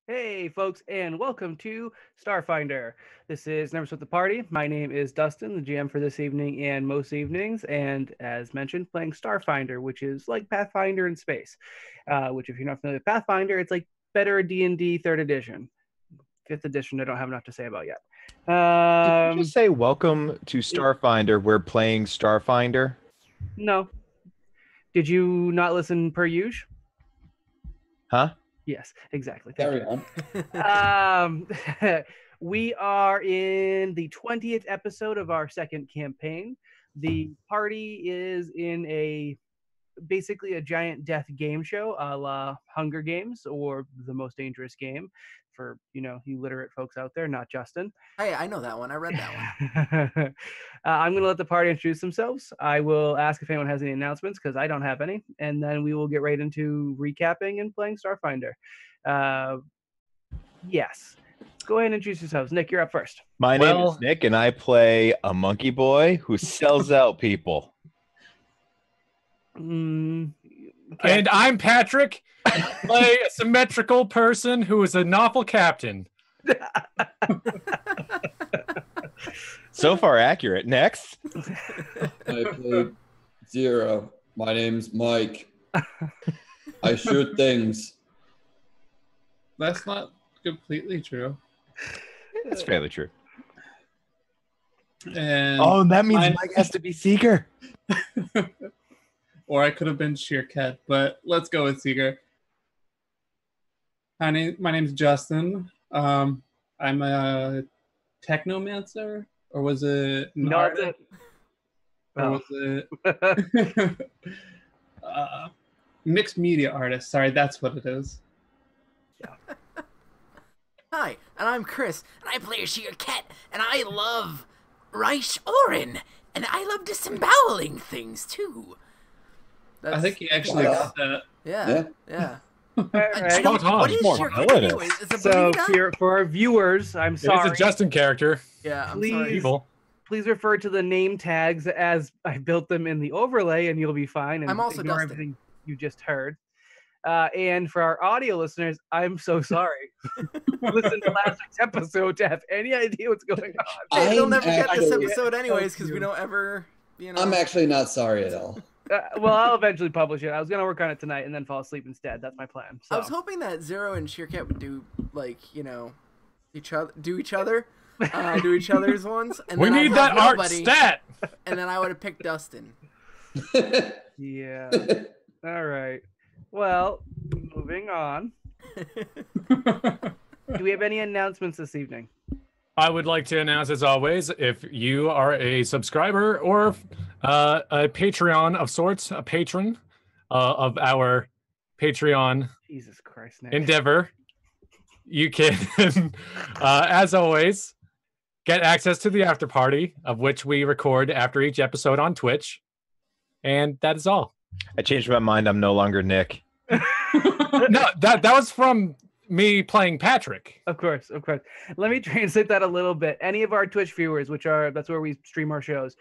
Hey, folks, and welcome to Starfinder. This is Never Split the Party. My name is Dustin, the GM for this evening and most evenings, and as mentioned, playing Starfinder, which is like Pathfinder in space. Which, if you're not familiar with Pathfinder, it's like better D&D 3rd edition. 5th edition, I don't have enough to say about yet. Did you just say welcome to Starfinder? We're playing Starfinder. No. Did you not listen per usual? Huh? Yes, exactly. Carry on. We are in the 20th episode of our second campaign. The party is in basically a giant death game show a la Hunger Games or The Most Dangerous Game for, you literate folks out there, not Justin. Hey, I know that one. I read that one. I'm going to let the party introduce themselves. I will ask if anyone has any announcements because I don't have any. And then we will get right into recapping and playing Starfinder. Yes. Go ahead and introduce yourselves. Nick, you're up first. My name is Nick, and I play a monkey boy who sells out people. Okay. And I'm Patrick. And I play a symmetrical person who is a novel captain. So far accurate. Next. I played Zero. My name's Mike. I shoot things. That's not completely true. That's fairly true. And that means Mike has to be Seeker. or I could have been Sheerkat, but let's go with Seeker. My name's Justin. I'm a technomancer, or was it an artist? Or was it mixed media artist? Sorry, that's what it is. Hi, and I'm Chris, and I play a Sheerkat, and I love Reich Oren, and I love disemboweling things too. I think he actually got that. Yeah. All right. What is More Sheerkat villainous. anyways? It's a So burrito? for our viewers, I'm sorry. It's a Justin character. Yeah, I'm Please. sorry. Evil. Please refer to the name tags as I built them in the overlay, and you'll be fine. And I'm also ignore Dustin. everything you just heard. And for our audio listeners, I'm so sorry. Listen to last week's episode to have any idea what's going on. Hey, they'll I'm never get this actually- episode anyways because we don't ever, I'm actually not sorry at all. Well, I'll eventually publish it. I was gonna work on it tonight and then fall asleep instead. That's my plan. So. I was hoping that Zero and Sheerkat would do each other, do each other's ones. And We then I'd need have that art nobody, stat. And then I would have picked Dustin. Yeah. All right. Well, moving on. Do we have any announcements this evening? I would like to announce, as always, if you are a subscriber or a Patreon of sorts, a patron of our Patreon Jesus Christ, Nick. endeavor, you can, as always, get access to the after party, of which we record after each episode on Twitch. And that is all. I changed my mind. I'm no longer Nick. No, that was from me playing Patrick. Of course. Let me translate that a little bit. Any of our Twitch viewers, that's where we stream our shows,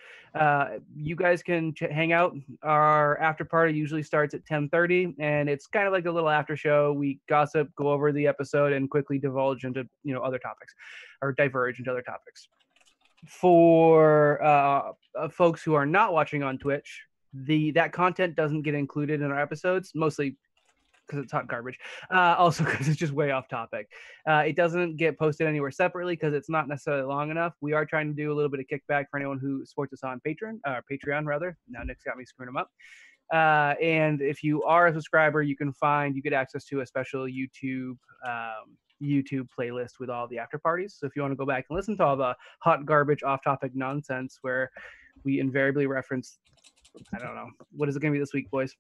you guys can hang out. Our after party usually starts at 10:30, and it's kind of like a little after show. We gossip, go over the episode, and quickly divulge into other topics, or diverge into other topics. For folks who are not watching on Twitch, that content doesn't get included in our episodes, mostly because it's hot garbage. Also because it's just way off topic. It doesn't get posted anywhere separately because it's not necessarily long enough. We are trying to do a little bit of kickback for anyone who supports us on Patreon rather. Now Nick's got me screwing them up. And if you are a subscriber, you get access to a special YouTube playlist with all the after parties. So if you want to go back and listen to all the hot garbage off topic nonsense where we invariably reference, I don't know, what is it going to be this week, boys?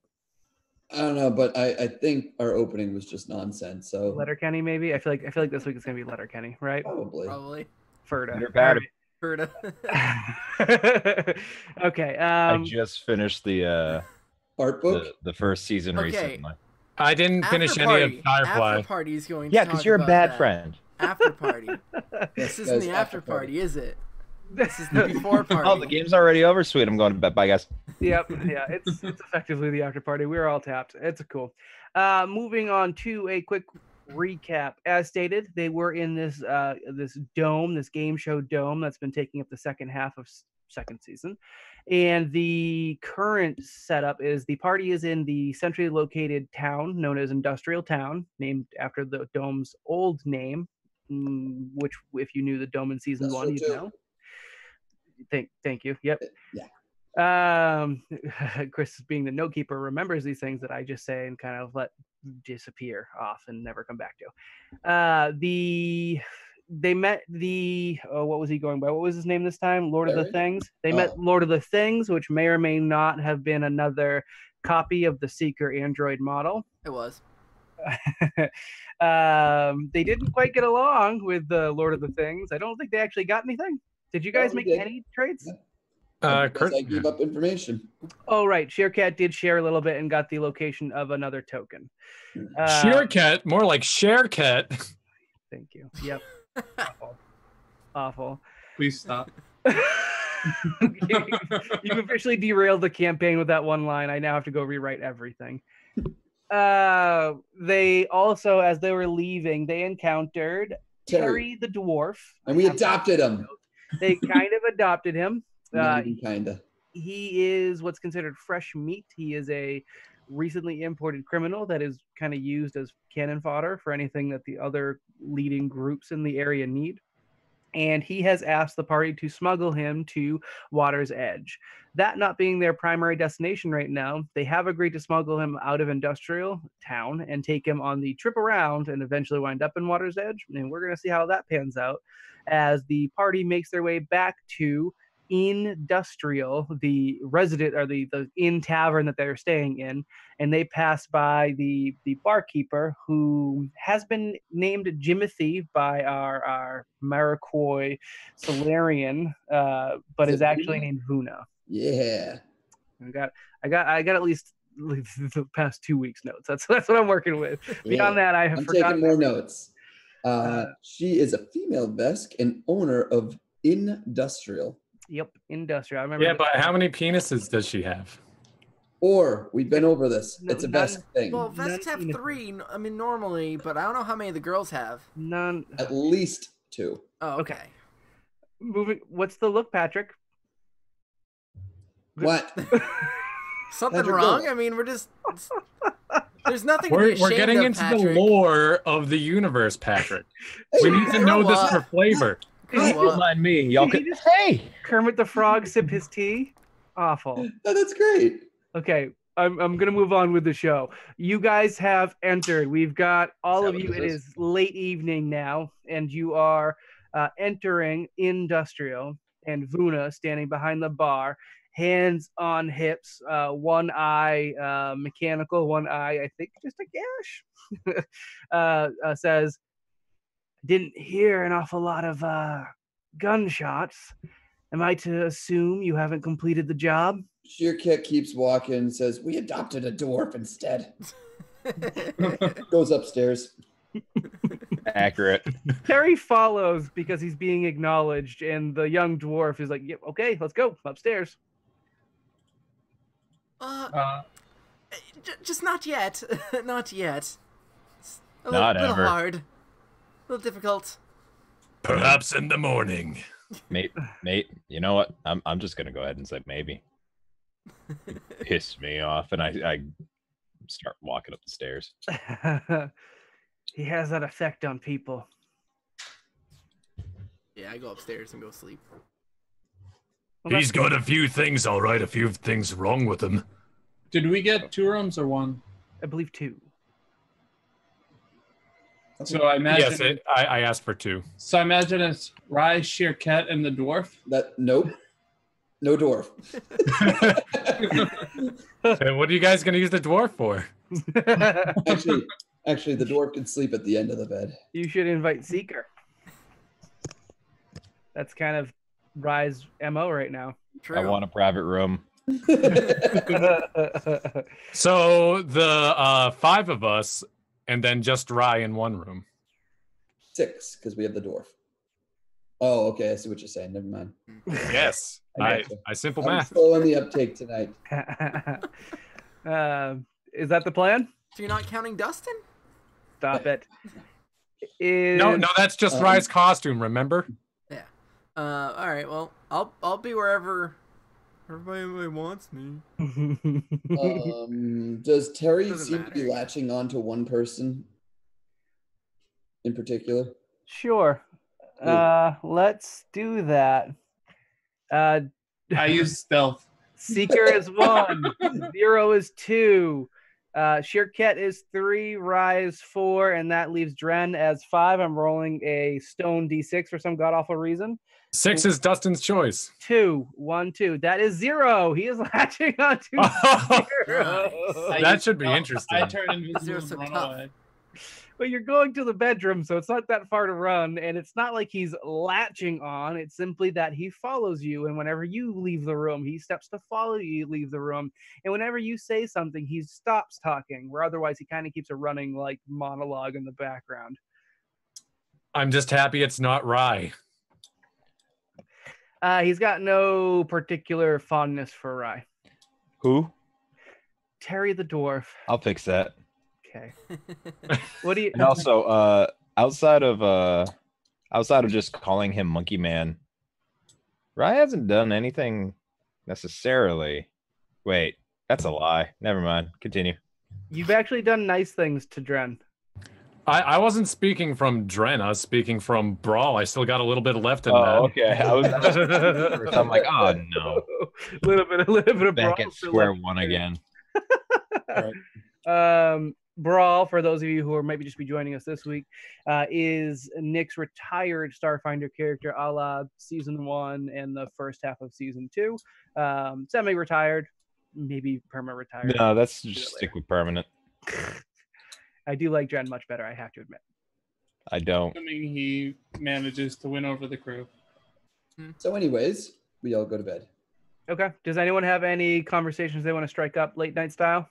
I don't know, but I think our opening was just nonsense. So Letterkenny, maybe. I feel like this week is gonna be Letterkenny, right? probably. Ferda. Good or bad. Ferda. Okay. I just finished the Art book. the first season Okay. recently. I didn't finish any of Firefly. After party is going. Yeah, to because talk you're a about bad that. friend. After party. This isn't Guys, the after after party, party. is it? This is the before party. Oh, the game's already over. Sweet. I'm going to bed. Bye, guys. Yep. Yeah. It's effectively the after party. We're all tapped. It's cool. Moving on to a quick recap. As stated, they were in this this dome, this game show dome that's been taking up the second half of second season. And the current setup is the party is in the centrally located town known as Industrial Town, named after the dome's old name, which, if you knew the dome in season 1, you'd know. Thank you. Yep. Yeah. Chris, being the note keeper, remembers these things that I just say and kind of let disappear off and never come back to. They met the what was he going by? What was his name this time? Lord of the Things. They met Lord of the Things, which may or may not have been another copy of the Seeker Android model. It was. They didn't quite get along with the Lord of the Things. I don't think they actually got anything. Did you guys make any trades? Because I gave up information. Oh, right. Sheercat did share a little bit and got the location of another token. Sheercat, more like Sharecat. Thank you. Yep. Awful. Please stop. You've officially derailed the campaign with that one line. I now have to go rewrite everything. They also, as they were leaving, they encountered Terry the dwarf. And we adopted him. They kind of adopted him. Kinda. He is what's considered fresh meat. He is a recently imported criminal that is kind of used as cannon fodder for anything that the other leading groups in the area need. And he has asked the party to smuggle him to Water's Edge. That not being their primary destination right now, they have agreed to smuggle him out of Industrial Town and take him on the trip around and eventually wind up in Water's Edge. And we're going to see how that pans out as the party makes their way back to Industrial, the resident or the inn tavern that they're staying in, and they pass by the barkeeper who has been named Jimothy by our Marikoi Solarian, but is actually named Vuna. Yeah, I got at least the past 2 weeks notes. That's what I'm working with. Beyond that, I have forgotten. Taking more notes. She is a female Vesk and owner of Industrial. Yep, Industrial. I remember. Yeah, but how many penises does she have? Or we've been over this. It's a Vesk thing. Well, Vesks have 3. I mean, normally, but I don't know how many the girls have. None. At least 2. Oh, okay. Moving. What's the look, Patrick? What? Something wrong? I mean, we're just. There's nothing. We're getting into Patrick. the lore of the universe, Patrick. We need to know this for flavor. Don't mind me. Y'all could. Hey, Kermit the Frog sip his tea. Awful. Oh, that's great. Okay, I'm gonna move on with the show. You guys have entered. We've got all of you. It is late evening now, and you are entering Industrial. And Vuna standing behind the bar, hands on hips, one eye mechanical, one eye I think just a gash. Says, didn't hear an awful lot of gunshots. Am I to assume you haven't completed the job? Sheercat keeps walking and says, we adopted a dwarf instead. Goes upstairs. accurate. Terry follows because he's being acknowledged, and the young dwarf is like, yep, okay, let's go upstairs. Just not yet. Not yet. It's a little hard. A little difficult. Perhaps in the morning. Mate, you know what? I'm just gonna go ahead and say maybe. It pissed me off, and I start walking up the stairs. He has that effect on people. Yeah, I go upstairs and go sleep. Well, he's got a few things, all right. A few things wrong with him. Did we get 2 rooms or 1? I believe 2. So I imagine. Yes, I asked for 2. So I imagine it's Rye, Sheercat, and the dwarf. Nope. No dwarf. So what are you guys going to use the dwarf for? Actually, the dwarf can sleep at the end of the bed. You should invite Seeker. That's kind of Rye's MO right now. True. I want a private room. So the 5 of us, and then just Rye in one room. 6, because we have the dwarf. Oh, okay. I see what you're saying. Never mind. Yes, I simple math. I'm slow on the uptake tonight. Is that the plan? So you're not counting Dustin? Stop it. No, that's just Rye's costume. Remember? Yeah. All right. Well, I'll be wherever everybody wants me. Does Terry Doesn't seem to be matter. latching on to one person in particular? Sure. Let's do that. I use stealth. Seeker is 1. 0 is 2. Sheerket is 3. Rise 4, and that leaves Dren as 5. I'm rolling a stone d6 for some god awful reason. 6 is Dustin's choice. 2. 1, 2. That is 0. He is latching on to 0. That should be interesting. I turn invisible Zero's and so run tough. away. But you're going to the bedroom, so it's not that far to run, and it's not like he's latching on. It's simply that he follows you, and whenever you leave the room, he steps to follow you leave the room. And whenever you say something, he stops talking, where otherwise he kind of keeps a running like monologue in the background. I'm just happy it's not Rye. He's got no particular fondness for Rye. Who? Terry the dwarf. I'll fix that. Okay. What do you? And also, outside of just calling him Monkey Man, Rye hasn't done anything necessarily. Wait, that's a lie. Never mind. Continue. You've actually done nice things to Dren. I wasn't speaking from Dren. I was speaking from Brawl. I still got a little bit left in that. Okay. I'm like, oh no. a little bit of Back brawl at still square left. one again. Brawl, for those of you who are maybe just be joining us this week, is Nick's retired Starfinder character, a la season 1 and the first half of season 2. Semi-retired, maybe perma-retired. No, let's just stick with permanent. I do like Dren much better, I have to admit. I don't. Assuming he manages to win over the crew. So, anyways, we all go to bed. Okay. Does anyone have any conversations they want to strike up late night style?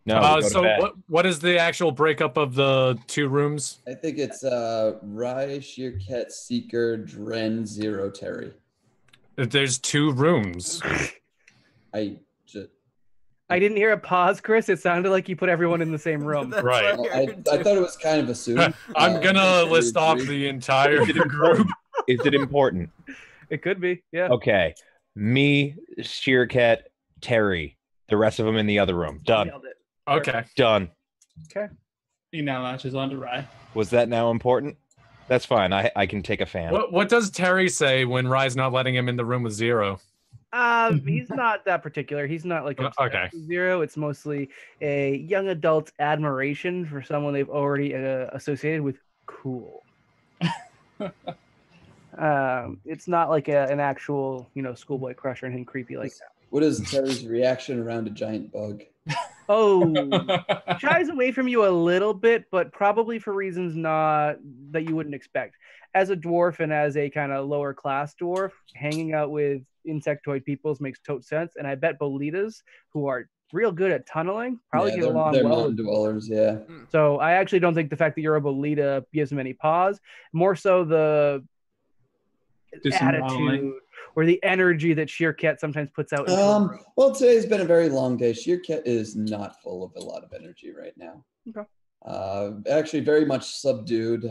No. We go to So bed. what is the actual breakup of the 2 rooms? I think it's Rye, Sheerket, Seeker, Dren, 0, Terry. There's 2 rooms. I didn't hear a pause, Chris. It sounded like you put everyone in the same room. That's Right. what I thought it was kind of assumed. I'm gonna I list off agree. the entire group. Is it important? It could be, yeah. Okay. Me, Sheerket, Terry. The rest of them in the other room. Done. Nailed it. Okay. Done. Okay. He now latches onto Rye. Was that now important? That's fine. I can take a fan. What does Terry say when Rye's not letting him in the room with 0? He's not that particular. He's not like obsessed Okay. with 0. It's mostly a young adult's admiration for someone they've already associated with cool. It's not like an actual, schoolboy crush or anything creepy like that. What is Terry's reaction around a giant bug? Oh, shies away from you a little bit, but probably for reasons not that you wouldn't expect. As a dwarf and as a kind of lower class dwarf, hanging out with insectoid peoples makes total sense. And I bet Bolitas, who are real good at tunneling, probably get along they're well. non-dwellers, yeah. So I actually don't think the fact that you're a Bolita gives him any pause. More so the attitude or the energy that Sheerket sometimes puts out. Well, today's been a very long day. Sheerket is not full of a lot of energy right now. Okay. Actually, very much subdued.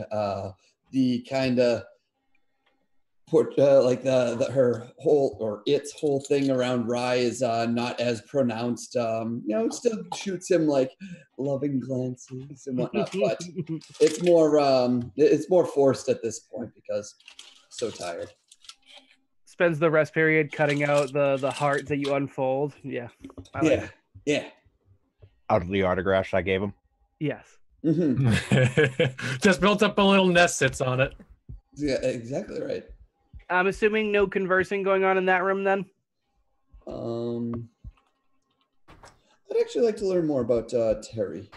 The kind of like her whole or its whole thing around Rye is not as pronounced. It still shoots him like loving glances and whatnot, but it's more forced at this point because so tired. Spends the rest period cutting out the hearts that you unfold. Yeah. I like it. Yeah. Out of the autographs I gave him. Yes. Mm-hmm. Just built up a little nest, sits on it. Yeah, exactly right. I'm assuming no conversing going on in that room then? I'd actually like to learn more about Terry.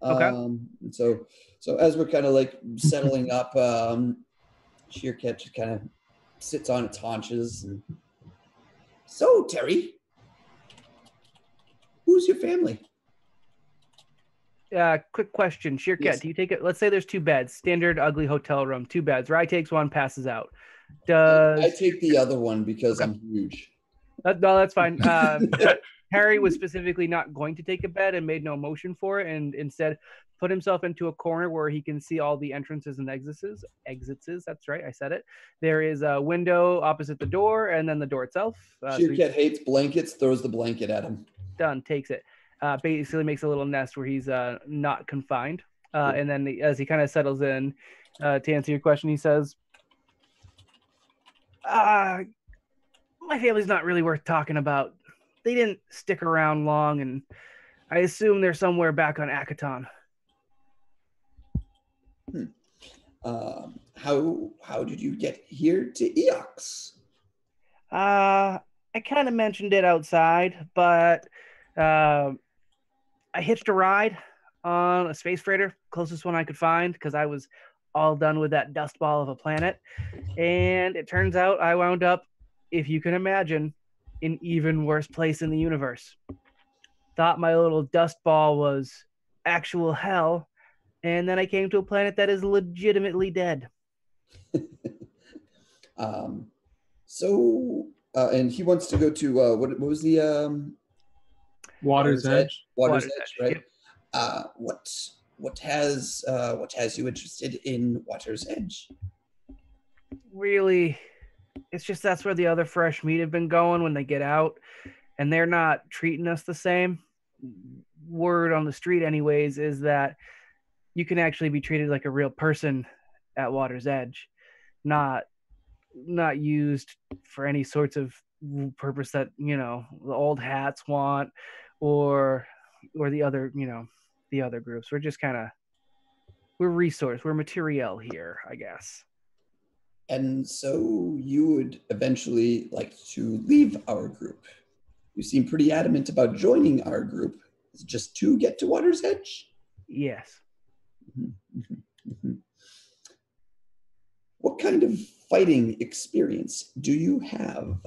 Okay. So as we're kind of like settling up, Sheerket just kind of sits on its haunches. So, Terry, who's your family? Quick question. Sheerket, Yes. do you take it? Let's say there's 2 beds, standard ugly hotel room, 2 beds. Rye takes one, passes out. I take the other one because I'm huge. No, that's fine. Harry was specifically not going to take a bed and made no motion for it, and instead put himself into a corner where he can see all the entrances and exits. That's right, I said it. There is a window opposite the door, and then the door itself. Sheer Cat hates blankets, throws the blanket at him. Done, takes it. Basically makes a little nest where he's not confined. And then as he kind of settles in, to answer your question, he says, my family's not really worth talking about. They didn't stick around long, and I assume they're somewhere back on Akaton. How did you get here to Eox? I kind of mentioned it outside, but I hitched a ride on a space freighter, closest one I could find, because I was all done with that dust ball of a planet. And it turns out I wound up, if you can imagine, in even worse place in the universe. Thought my little dust ball was actual hell, and then I came to a planet that is legitimately dead. And he wants to go to what was the Water's Edge. Water's Edge, right? Yep. What has you interested in Water's Edge? Really, it's just that's where the other fresh meat have been going when they get out, and they're not treating us the same. Word on the street anyways is that you can actually be treated like a real person at Water's Edge, not used for any sorts of purpose that, you know, the old hats want or the other, you know, the other groups. We're just we're resource, we're material here, I guess. And so you would eventually like to leave our group. You seem pretty adamant about joining our group. Is it just to get to Water's Edge? Yes. What kind of fighting experience do you have?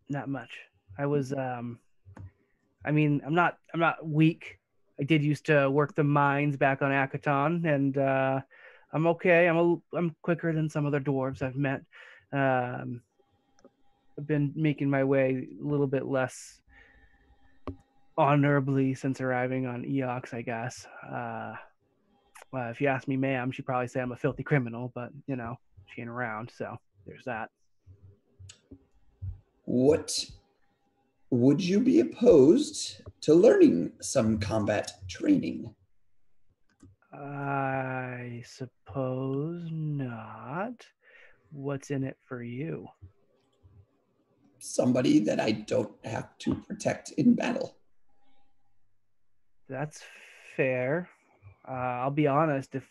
Not much. I was I'm not weak. I did used to work the mines back on Akaton, and I'm okay. I'm quicker than some other dwarves I've met. I've been making my way a little bit less honorably since arriving on Eox, I guess. If you ask me, ma'am, she'd probably say I'm a filthy criminal, but, you know, she ain't around, so there's that. What would you be opposed to learning some combat training? I suppose not. What's in it for you? Somebody that I don't have to protect in battle. That's fair. I'll be honest, if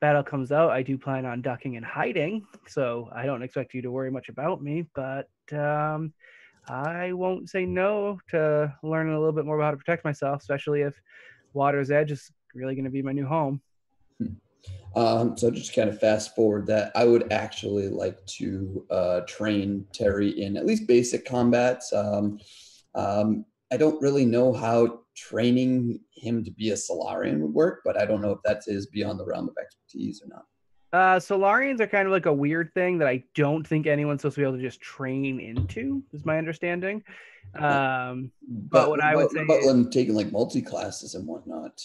battle comes out, I do plan on ducking and hiding, so I don't expect you to worry much about me, but I won't say no to learning a little bit more about how to protect myself, especially if Water's Edge is really going to be my new home. So just kind of fast forward that, I would actually like to train Terry in at least basic combats. I don't really know how training him to be a Solarian would work, but I don't know if that is beyond the realm of expertise or not. Solarians are kind of like a weird thing that I don't think anyone's supposed to be able to just train into, is my understanding. But what I would say about them taking like multi-classes and whatnot.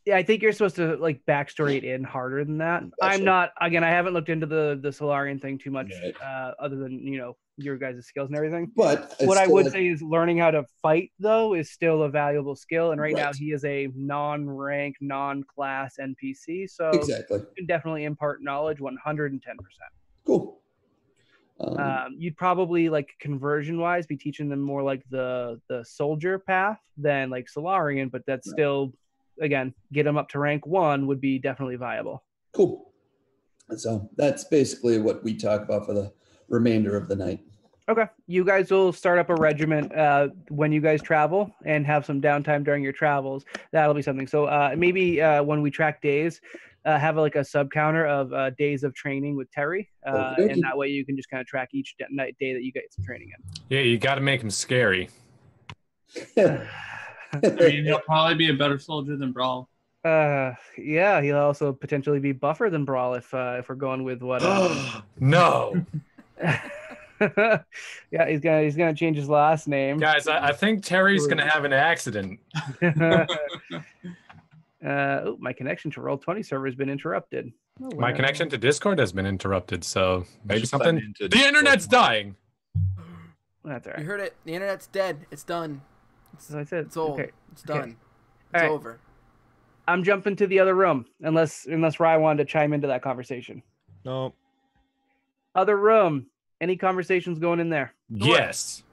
Yeah, I think you're supposed to like backstory it in harder than that. Gotcha. I'm not, again, I haven't looked into the Solarian thing too much, right. Other than, you know, your guys' skills and everything. But what I would say is learning how to fight, though, is still a valuable skill. And right now he is a non-rank, non-class NPC. So exactly. You can definitely impart knowledge 110%. Cool. You'd probably, like, conversion-wise, be teaching them more like the soldier path than like Solarian, but that's still... Again, get them up to rank 1 would be definitely viable. Cool. So that's basically what we talk about for the remainder of the night. Okay. You guys will start up a regiment when you guys travel and have some downtime during your travels. That'll be something. So maybe when we track days, have like a sub counter of days of training with Terry. And that way you can just kind of track each day that you get some training in. Yeah, you got to make him scary. I mean, he'll probably be a better soldier than Brawl. Yeah, he'll also potentially be buffer than Brawl if we're going with what. No. Yeah, he's gonna change his last name. Guys, I think Terry's gonna have an accident. My connection to Roll20 server has been interrupted. My connection to Discord has been interrupted, so maybe should something. sign into The Discord. internet's dying. That's all You right. heard it. The internet's dead. It's done. So I said, It's old. okay. It's done. Okay. It's All right. over. I'm jumping to the other room, unless Rye wanted to chime into that conversation. No. Other room. Any conversations going in there? Yes.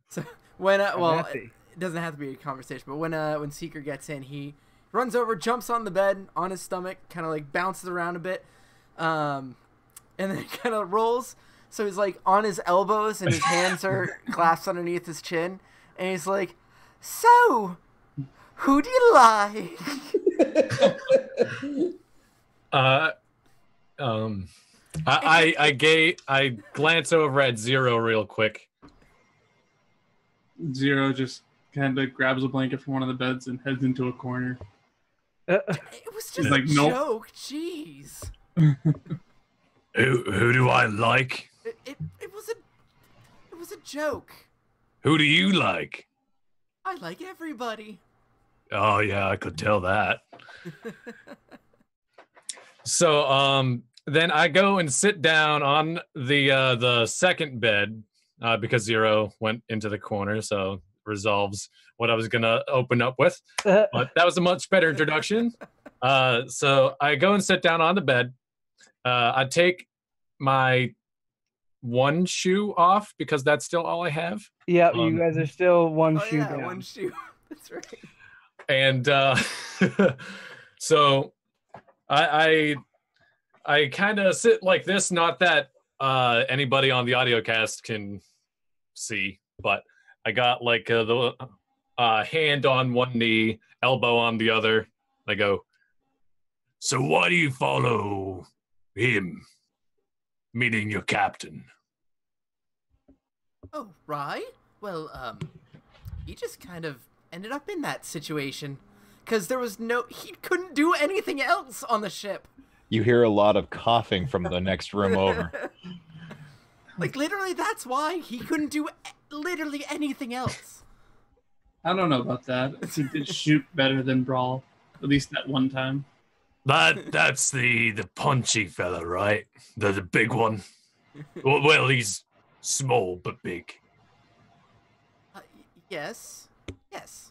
So when well, Nasty. it doesn't have to be a conversation, but when Seeker gets in, he runs over, jumps on the bed on his stomach, kind of like bounces around a bit, and then kind of rolls. So he's like on his elbows and his hands are clasped underneath his chin, and he's like, "So, who do you like?" I glance over at Zero real quick. Zero just kind of grabs a blanket from one of the beds and heads into a corner. It was just like, a nope. joke. Jeez. Who do I like? It was a joke. Who do you like? I like everybody. Oh yeah, I could tell that. So then I go and sit down on the second bed because Zero went into the corner, so resolves what I was gonna open up with. But that was a much better introduction. So I go and sit down on the bed. I take my one shoe off because that's still all I have. Yep, you guys are still one Oh shoe yeah, down. one shoe. That's right. And so I kind of sit like this, not that anybody on the audio cast can see, but I got like the hand on one knee, elbow on the other. I go, "So why do you follow him?" Meaning your captain. Oh, right. Well, he just kind of ended up in that situation because he couldn't do anything else on the ship. You hear a lot of coughing from the next room over. Like literally, that's why he couldn't do literally anything else. I don't know about that. He did shoot better than Brawl, at least that one time. That's the punchy fella, right? The big one. Well, he's small but big. Yes. Yes.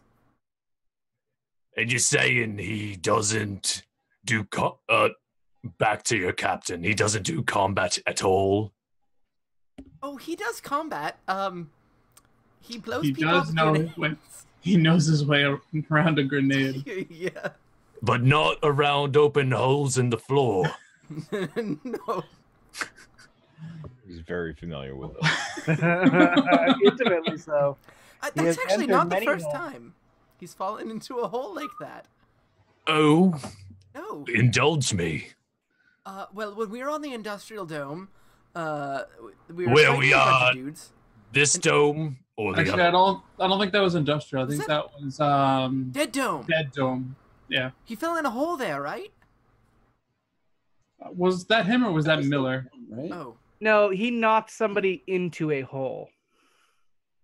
And you're saying he doesn't do back to your captain. He doesn't do combat at all. Oh, he does combat. He blows He people does up know grenades. when he knows his way around a grenade. Yeah. But not around open holes in the floor. No. He's very familiar with it. Intimately so. He has That's actually entered not the many first holes. time he's fallen into a hole like that. Oh, No. indulge me. Well, when we were on the Industrial Dome, we were Where fighting we a bunch are. of dudes. This dome or the Actually, other? I don't think that was industrial. I think that was Dead Dome. Dead Dome. Yeah. He fell in a hole there, right? Was that him or was that Miller? Right? Oh. No, he knocked somebody into a hole.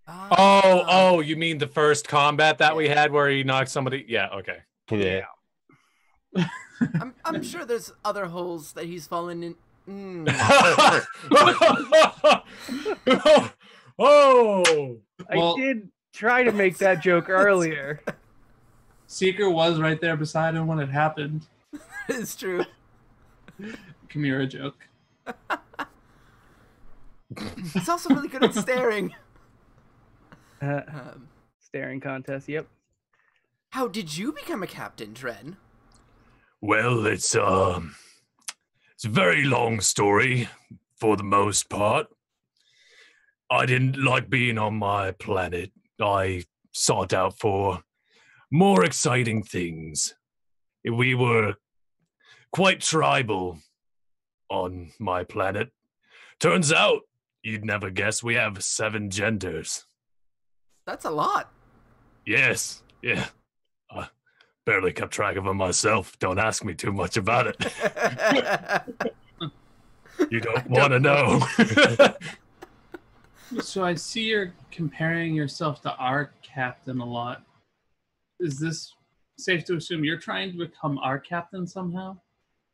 Oh, you mean the first combat that we had where he knocked somebody? Yeah, okay. Yeah. I'm sure there's other holes that he's fallen in. Oh! Well- I did try to make that joke earlier. Seeker was right there beside him when it happened. It's true. Chimera joke. He's also really good at staring. Staring contest, yep. How did you become a captain, Dren? Well, it's a very long story for the most part. I didn't like being on my planet. I sought out for more exciting things. We were quite tribal on my planet. Turns out, you'd never guess, we have 7 genders. That's a lot. Yes, yeah. I barely kept track of them myself. Don't ask me too much about it. You don't want to know. So I see you're comparing yourself to our captain a lot. Is this safe to assume you're trying to become our captain somehow?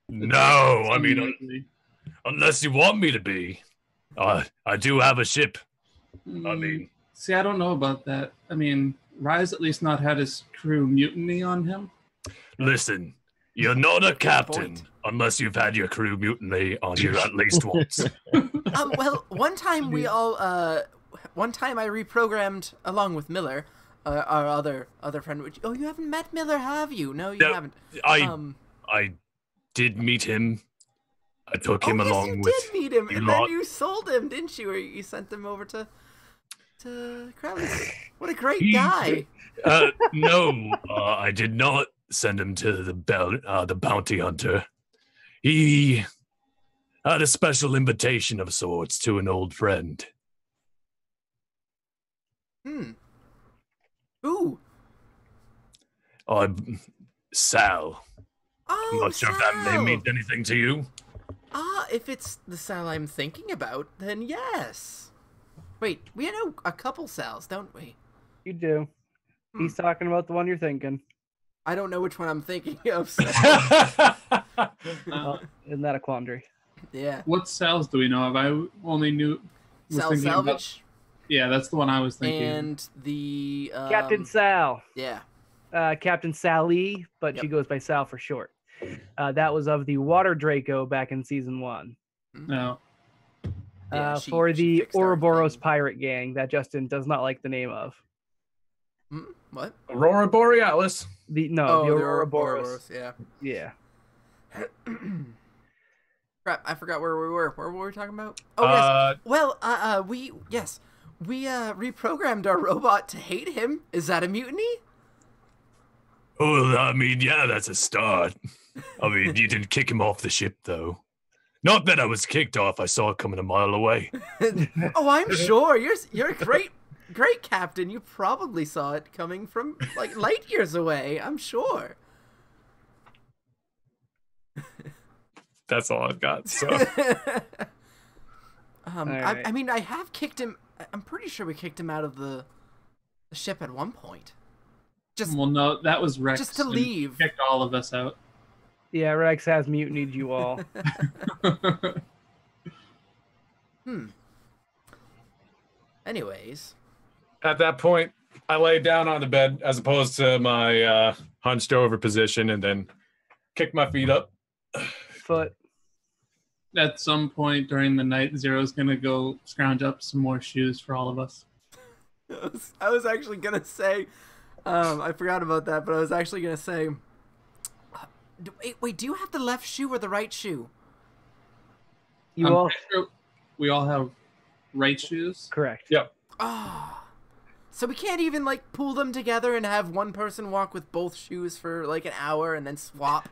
No, I mean, Unlikely. unless you want me to be. I do have a ship. I mean, See, I don't know about that. I mean, Rye's at least not had his crew mutiny on him. listen, you're not a captain point. unless you've had your crew mutiny on you at least once. Well, one time one time I reprogrammed along with Miller, our other friend. Oh, you haven't met Miller, have you? No, you No, haven't. I did meet him. I took him yes, along you with did meet him, you and lot. then you sold him, didn't you? Or you sent him over to Krabs. What a great He- guy! No, I did not send him to the bounty hunter. He had a special invitation of sorts to an old friend. Ooh. Sal. Oh, I'm not sure if that name means anything to you. If it's the Sal I'm thinking about, then yes. Wait, we know a couple Sals, don't we? You do. He's talking about the one you're thinking. I don't know which one I'm thinking of. So. Well, isn't that a quandary? Yeah. What Sal's do we know of? I only knew. Sal Salvage Yeah, that's the one I was thinking. and the Captain Sal. Yeah. Captain Sally, but she goes by Sal for short. That was of the Water Draco back in season 1. No. Yeah, For she the fixed Ouroboros everything. pirate gang that Justin does not like the name of. What? Aurora Borealis. The Oh, the Ouroboros. Ouroboros, yeah. Yeah. Crap, I forgot where we were. What were we talking about? Oh, yes. Well, we reprogrammed our robot to hate him. Is that a mutiny? Well, I mean, yeah, that's a start. I mean, you didn't kick him off the ship, though. Not that I was kicked off. I saw it coming a mile away. Oh, I'm sure. You're a great captain. You probably saw it coming from like light years away. I'm sure. That's all I've got. So right. I mean, I have kicked him. I'm pretty sure we kicked him out of the ship at one point. Well, no, that was Rex. Just to and leave. Kicked all of us out. Yeah, Rex has mutinied you all. Anyways, at that point, I laid down on the bed as opposed to my hunched over position, and then kicked my feet up. Foot. At some point during the night, Zero's gonna go scrounge up some more shoes for all of us. I was actually gonna say, I forgot about that, but I was actually gonna say, wait, do you have the left shoe or the right shoe? You I'm all pretty sure we all have right shoes. correct. Yep. Ah, so we can't even like pool them together and have one person walk with both shoes for like an hour and then swap.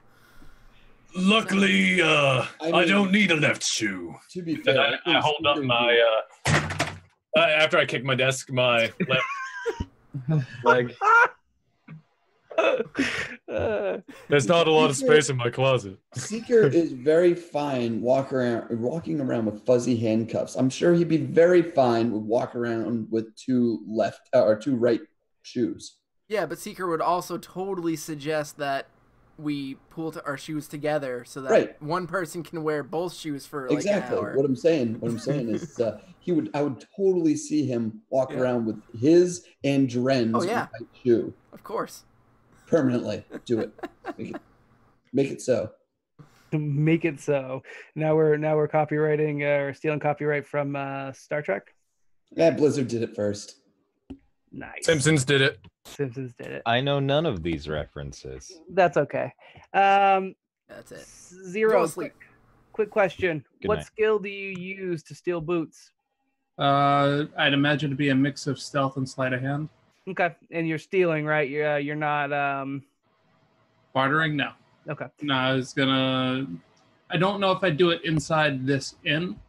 Luckily, I mean- don't need a left shoe. To be And fair, I hold up my after I kick my desk, my left leg. There's not a lot of space in my closet. Seeker is very fine walking around with fuzzy handcuffs. I'm sure he'd be very fine with walking around with two right shoes. Yeah, but Seeker would also totally suggest that we pool our shoes together so that Right. one person can wear both shoes for like Exactly. an hour. What I'm saying is I would totally see him walk Yeah. around with his and Dren's Oh, yeah. right shoe Of course. permanently. Do it. Make it so. Make it so. Now we're copywriting or stealing copyright from Star Trek. Yeah, Blizzard did it first. Nice. Simpsons did it. Simpsons did it. I know none of these references. That's okay. That's it. Go Zero. to sleep. Quick question. Good What night. skill do you use to steal boots? I'd imagine to be a mix of stealth and sleight of hand. Okay, and you're stealing, right? You're not. Bartering? No. Okay. No, I don't know if I'd do it inside this inn.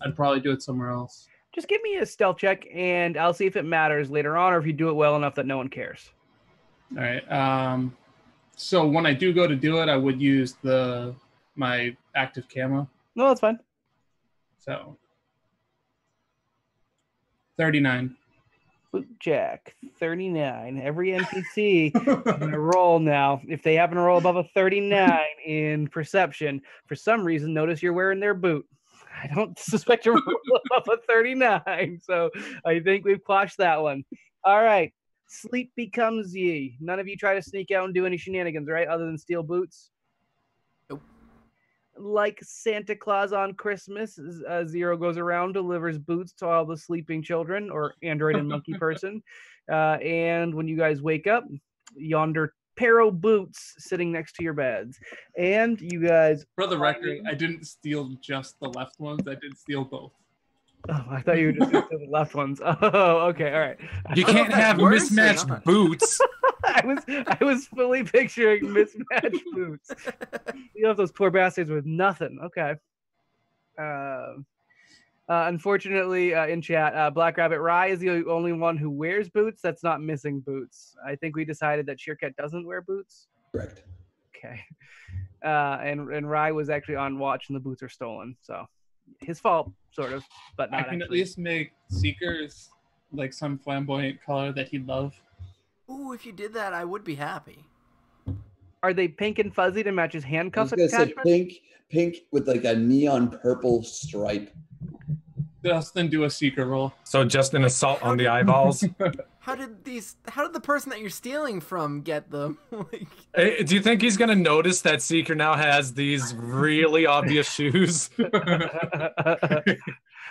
I'd probably do it somewhere else. Just give me a stealth check, and I'll see if it matters later on, or if you do it well enough that no one cares. All right. So when I do go to do it, I would use my active camo. No, that's fine. So 39. Boot Jack, 39. Every NPC is going to roll now. If they happen to roll above a 39 in perception, for some reason, notice you're wearing their boot. I don't suspect you're above a 39, so I think we've quashed that one. All right. Sleep becomes ye. None of you try to sneak out and do any shenanigans, right? Other than steal boots? Nope. Like Santa Claus on Christmas, Zero goes around, delivers boots to all the sleeping children, or android and monkey person. And when you guys wake up, yonder pair of boots sitting next to your beds. And you guys... For the record, I didn't steal just the left ones. I did steal both. Oh, I thought you were just going to steal the left ones. Oh, okay, all right. You can't have works or mismatched not? boots. I was fully picturing mismatched boots. You have those poor bastards with nothing. Okay. Unfortunately, in chat, Black Rabbit Rye is the only one who wears boots that's not missing boots. I think we decided that Sheerkat doesn't wear boots. Correct. Okay. And Rye was actually on watch and the boots are stolen. So his fault, sort of, but not I can actually. at least make Seekers like some flamboyant color that he'd love. Ooh, if you did that, I would be happy. Are they pink and fuzzy to match his I was handcuff gonna say attachment? pink with like a neon purple stripe. Justin, do a Seeker roll. So just an assault on the eyeballs. How did the person that you're stealing from get them? Like, Hey, do you think he's gonna notice that Seeker now has these really obvious shoes?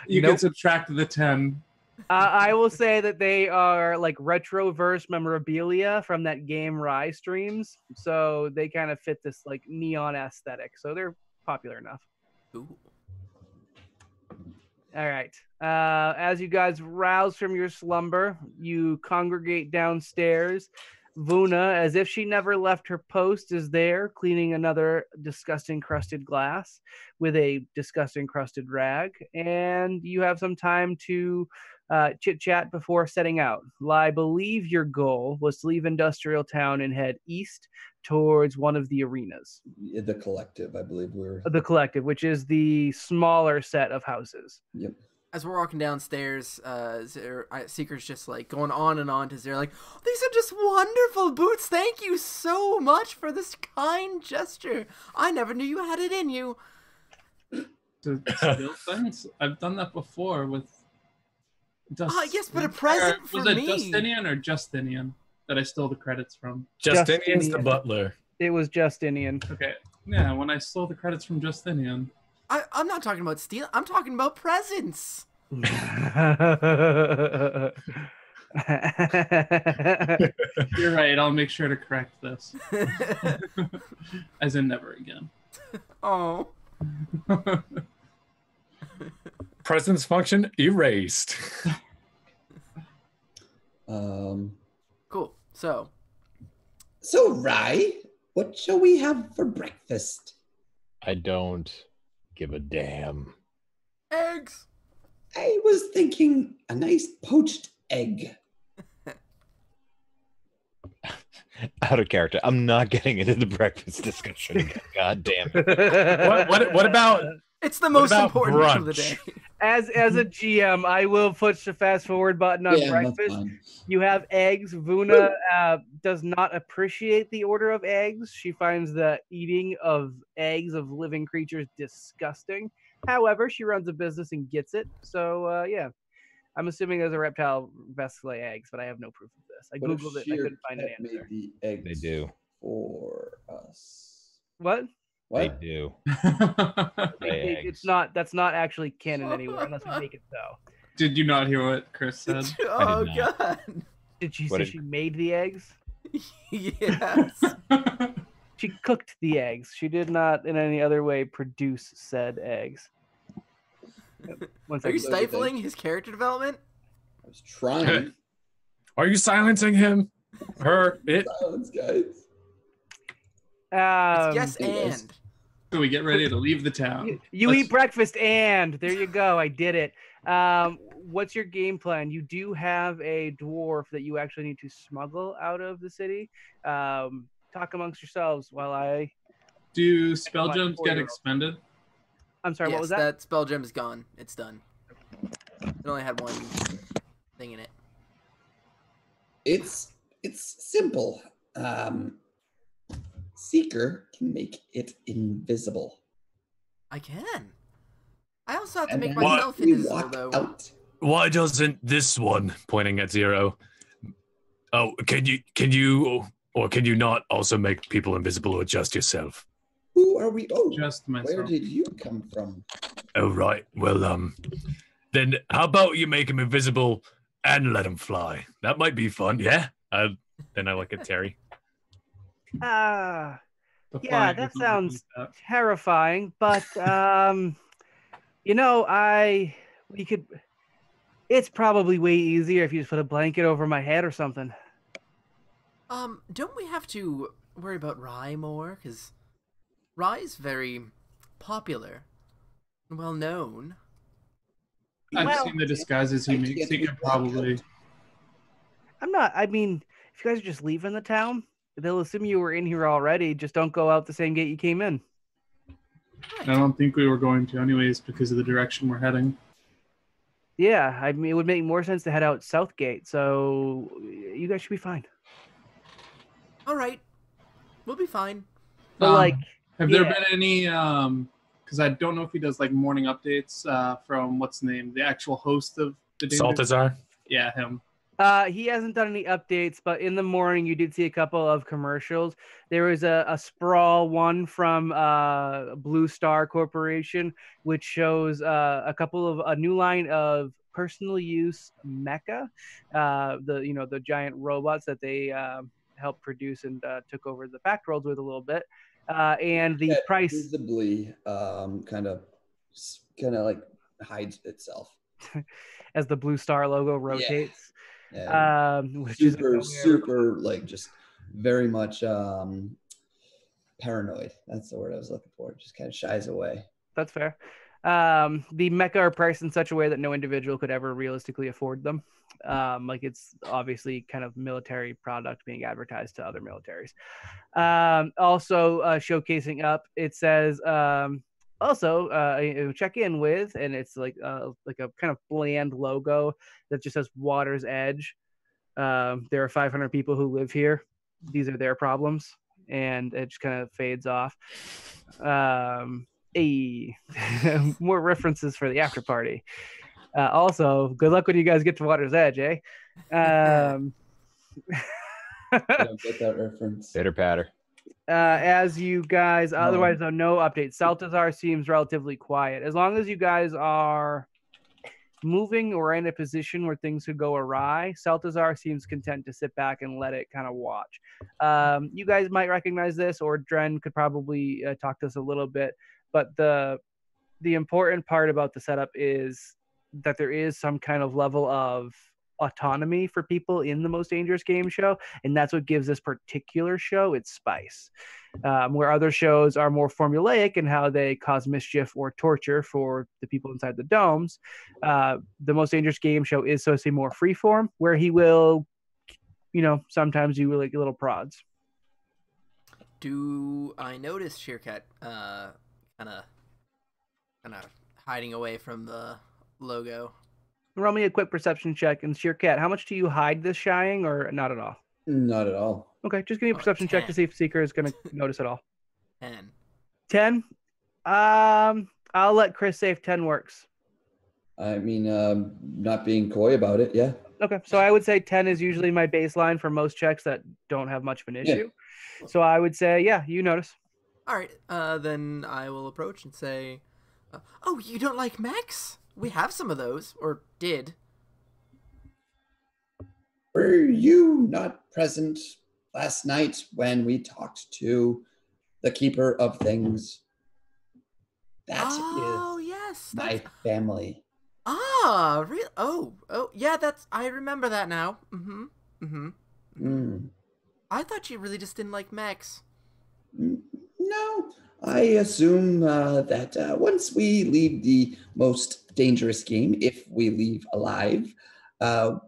You can subtract the 10. I will say that they are like retroverse memorabilia from that game Rye streams. So they kind of fit this like neon aesthetic. So they're popular enough. ooh. All right. As you guys rouse from your slumber, you congregate downstairs. Vuna, as if she never left her post, is there cleaning another disgusting crusted glass with a disgusting crusted rag. And you have some time to chit-chat before setting out. I believe your goal was to leave Industrial Town and head east towards one of the arenas. The Collective, I believe we're. The Collective, which is the smaller set of houses. Yep. As we're walking downstairs, Seeker's just like going on and on to Zero, like, these are just wonderful boots. Thank you so much for this kind gesture. I never knew you had it in you. To steal things? I've done that before with. Yes, but a present for was it me. Justinian or Justinian that I stole the credits from? Justinian's the Justinian. butler. It was Justinian. Okay. Yeah, when I stole the credits from Justinian. I'm not talking about steal. I'm talking about presents. You're right. I'll make sure to correct this. As in never again. Oh. Presence function erased. Cool. So, Rye, what shall we have for breakfast? I don't give a damn. eggs. I was thinking a nice poached egg. Out of character. I'm not getting into the breakfast discussion again. God damn it. What about It's the most about important dish of the brunch? day. As a GM, I will push the fast forward button on Yeah, that's breakfast. fine. You have eggs. Vuna does not appreciate the order of eggs. She finds the eating of eggs of living creatures disgusting. However, she runs a business and gets it. So yeah, I'm assuming there's a reptile best lay eggs, but I have no proof of this. I What if googled it. I couldn't find an Sheerkat answer. made the eggs They do. for us. What? They What? do. It's not. That's not actually canon anywhere unless we make it so. Did you not hear what Chris said? Oh did not. god. Did she What say did- she made the eggs? Yes. She cooked the eggs. She did not in any other way produce said eggs. One Are you second. stifling his character development? I was trying. Are you silencing him? Her? It? Silence, guys. Yes, hey, guys. and. So we get ready to leave the town. You Let's- eat breakfast and there you go. I did it. What's your game plan? You do have a dwarf that you actually need to smuggle out of the city. Talk amongst yourselves while I. Do spell Like gems get 4-year-old. expended? I'm sorry. Yes, What was that? that spell gem is gone. It's done. It only had one thing in it. It's simple. Seeker can make it invisible. I can. I also have to And make then myself we invisible, walk though. out. Why doesn't this one, pointing at Zero? Oh, can you not also make people invisible or just yourself? Who are we? Oh, Just where myself. did you come from? Oh, right. Well, then how about you make him invisible and let him fly? That might be fun, yeah? Then I look at Terry. Ah, The yeah, flying that is something sounds like that. terrifying, but you know, we could. It's probably way easier if you just put a blanket over my head or something. Don't we have to worry about Rye more? Because Rye's very popular, well known. I've Well, seen the disguises he makes. He could probably. I'm not. I mean, if you guys are just leaving the town, they'll assume you were in here already. Just don't go out the same gate you came in. I don't think we were going to, anyways, because of the direction we're heading. Yeah, I mean, it would make more sense to head out South Gate. So you guys should be fine. All right, we'll be fine. But like, have there yeah. been any? Because I don't know if he does like morning updates from what's the name, the actual host of the Saltazar? Yeah, him. He hasn't done any updates, but in the morning you did see a couple of commercials. There was a sprawl one from Blue Star Corporation, which shows a new line of personal use mecha, the giant robots that they helped produce and took over the fact worlds with a little bit, and the price visibly kind of like hides itself as the Blue Star logo rotates. Yeah. Which super, is super, like just very much paranoid. That's the word I was looking for. Just kind of shies away. That's fair. The mecha are priced in such a way that no individual could ever realistically afford them. Like it's obviously kind of military product being advertised to other militaries. Also showcasing up, it says check in with, and it's like a kind of bland logo that just says Water's Edge. There are 500 people who live here. These are their problems, and it just kind of fades off. More references for the after party. Also, good luck when you guys get to Water's Edge, eh? I don't get that reference. Pitter patter. As you guys, otherwise, though, no updates. Saltazar seems relatively quiet. As long as you guys are moving or in a position where things could go awry, Saltazar seems content to sit back and let it kind of watch. You guys might recognize this, or Dren could probably talk to us a little bit, but the important part about the setup is that there is some kind of level of autonomy for people in the Most Dangerous Game show, and that's what gives this particular show its spice. Where other shows are more formulaic in how they cause mischief or torture for the people inside the domes, the Most Dangerous Game show is supposed to be more freeform, where he will, sometimes do like little prods. Do I notice Sheerkat kind of hiding away from the logo? Roll me a quick perception check. And Sheerkat, how much do you hide this shying, or not at all? Not at all. Okay, just give me a perception check to see if Seeker is going to notice at all. 10? I'll let Chris say if 10 works. I mean, not being coy about it, yeah. Okay, so I would say 10 is usually my baseline for most checks that don't have much of an issue. Yeah. So I would say, yeah, you notice. All right, then I will approach and say, oh, you don't like mechs? We have some of those, or did. Were you not present last night when we talked to the Keeper of Things? That is yes, my family. Ah, really? Oh, yeah, I remember that now. I thought you really just didn't like mechs. No, I assume that once we leave the Most Dangerous Game, if we leave alive, I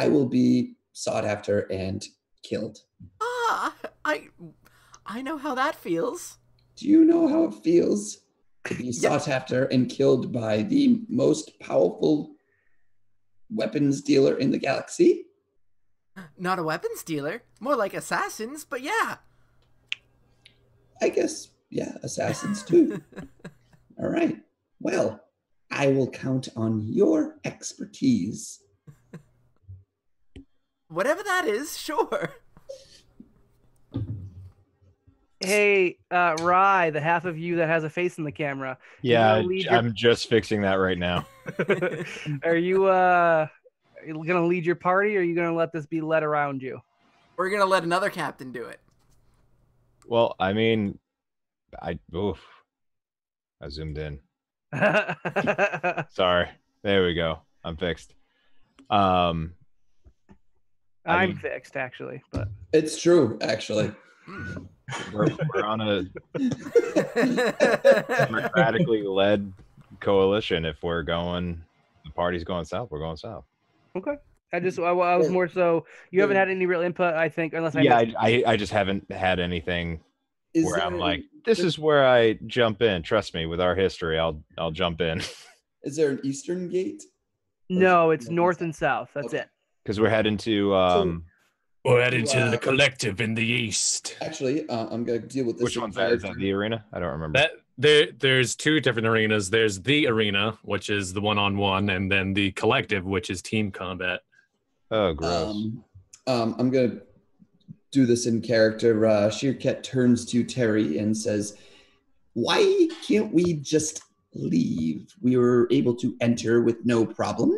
will be sought after and killed. I know how that feels. Do you know how it feels to be sought after and killed by the most powerful weapons dealer in the galaxy? Not a weapons dealer, more like assassins, but yeah. I guess, yeah, assassins too. All right. Well, I will count on your expertise. Whatever that is, sure. Hey, Rye, the half of you that has a face in the camera. Yeah, gonna lead your- I'm just fixing that right now. Are you gonna lead your party, or are you gonna let this be led around you? We're gonna let another captain do it. Well, I mean, I zoomed in. Sorry. There we go. I'm fixed. I'm mean- fixed, actually, but It's true, actually. we're on a democratically led coalition. If we're going, the party's going south, we're going south. okay. I was more so. You haven't had any real input, I think, unless I just haven't had anything where I'm like, this is where I jump in. Trust me, with our history, I'll jump in. Is there an eastern gate? No, it's north and south. That's it. Because we're heading to We're heading to the collective in the east. Actually, I'm going to deal with this. which one's that? Is that the arena? I don't remember. There's two different arenas. There's the arena, which is the one-on-one, and then the collective, which is team combat. Oh, gross. I'm going to do this in character. Sheerkat turns to Terry and says, why can't we just leave? We were able to enter with no problem.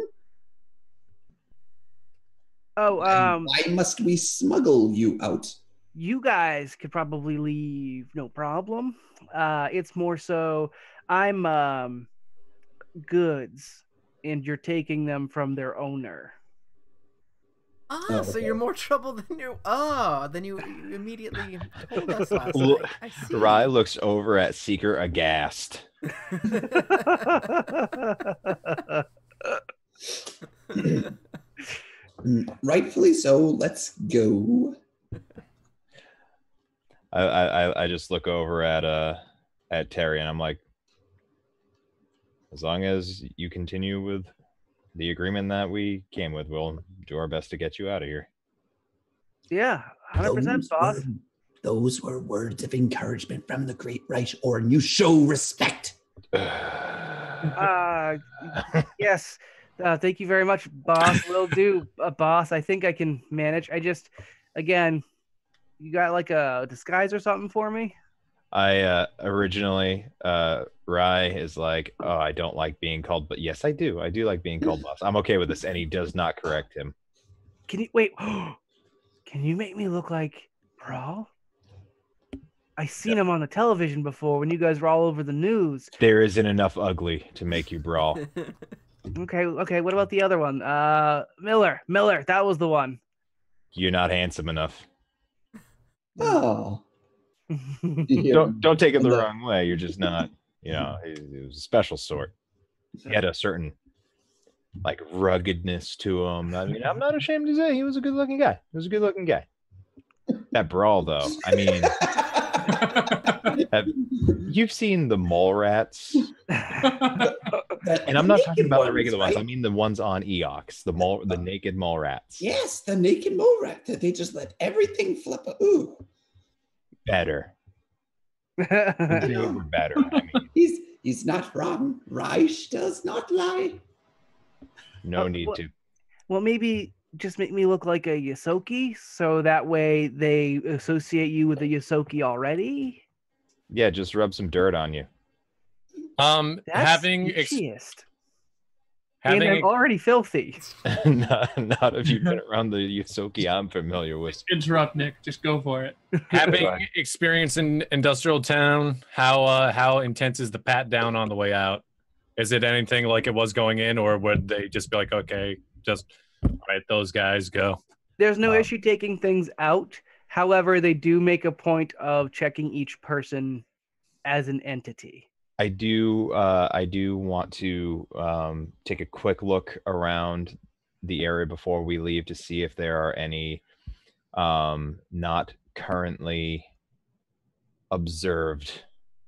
Oh, Why must we smuggle you out? you guys could probably leave, no problem. It's more so I'm goods, and you're taking them from their owner. Ah, so you're more trouble than you immediately told us last Look, night. I see. Rye looks over at Seeker aghast. Rightfully so. Let's go. I just look over at Terry and I'm like, as long as you continue with the agreement that we came with, we'll do our best to get you out of here. Yeah, 100%, boss. Those were words of encouragement from the great Reich Orden. You show respect. Yes. Thank you very much, boss. Will do, boss. I think I can manage. I just, again, you got like a disguise or something for me? I originally Rye is like, oh, I don't like being called, but yes, I do. I do like being called boss. I'm okay with this, and he does not correct him. Can you wait? Can you make me look like Brawl? I seen him on the television before when you guys were all over the news. There isn't enough ugly to make you brawl. Okay. What about the other one? Miller. That was the one. You're not handsome enough. Oh. Don't take it the wrong way. You're just not. He was a special sort. He had a certain like ruggedness to him. I mean, I'm not ashamed to say he was a good-looking guy. That brawl, though. I mean, you've seen the mole rats, and I'm not talking about the regular ones. I mean the ones on Eox, the naked mole rats. Yes, the naked mole rat. They just let everything flip. Ooh. Better. They were better. I mean, he's not wrong. Reich does not lie. no need to. Well, maybe just make me look like a Yosoki, so that way they associate you with a Yosoki already. Yeah, just rub some dirt on you. That's having and I'm already filthy. not if you've been around the Yosoki I'm familiar with. Interrupt, Nick. Just go for it. having experience in industrial town, how intense is the pat down on the way out? Is it anything like it was going in, or would they just be like, okay, just let those guys go? There's no issue taking things out. However, they do make a point of checking each person as an entity. I do want to take a quick look around the area before we leave to see if there are any not currently observed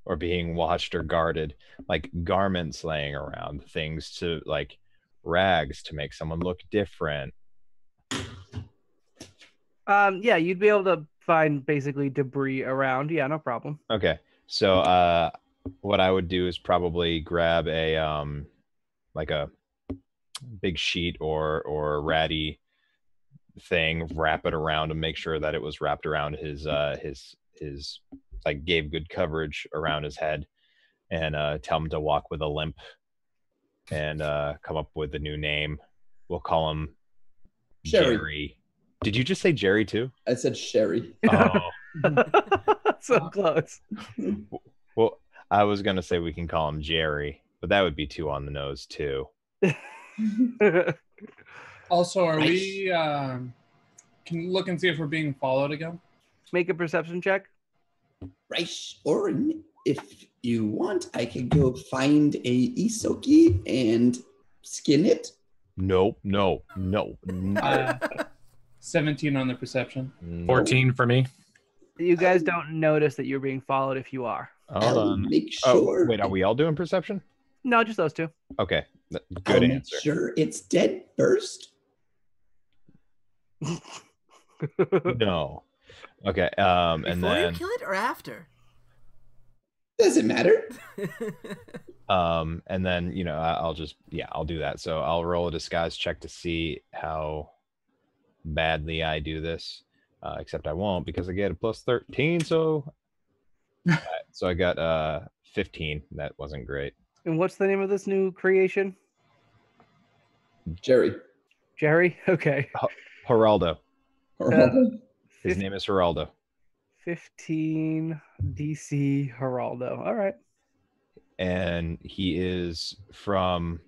or being watched or guarded, like garments laying around, things to like rags to make someone look different. Yeah, you'd be able to find basically debris around. Yeah, no problem. Okay. So what I would do is probably grab a like a big sheet or ratty thing, wrap it around and make sure that it was wrapped around his like gave good coverage around his head, and tell him to walk with a limp and come up with a new name. We'll call him Sherry. Jerry. Did you just say Jerry too? I said Sherry. Oh. So close. Well, I was gonna say we can call him Jerry, but that would be too on the nose too. Also, are we? Can you look and see if we're being followed again? Make a perception check. Right, or if you want, I can go find a Isoki and skin it. No. 17 on the perception. 14 for me. You guys don't notice that you're being followed if you are. Hold I'll on. make Oh, sure. wait, are we all doing perception? No, just those two. Okay, I'll good make answer. sure it's dead first. No. Okay, Before and you then kill it or after? Doesn't matter. I'll just I'll do that. So I'll roll a disguise check to see how badly I do this. Except I won't because I get a plus 13. So so I got 15. That wasn't great. And what's the name of this new creation? Jerry. Jerry? Okay. Geraldo. Geraldo. His name is Geraldo. 15 DC Geraldo. All right. And he is from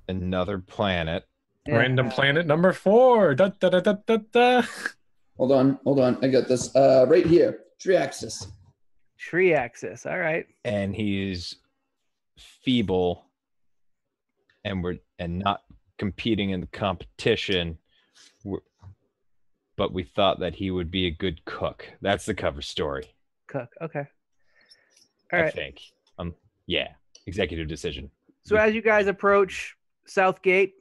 another planet. Random planet number 4. Da, da, da, da, da, da. Hold on. I got this. Right here. Triaxis. Tree axis. All right. And he's feeble and not competing in the competition. But we thought that he would be a good cook. That's the cover story. Cook. Okay. All I right. think. Yeah. Executive decision. So as you guys approach Southgate,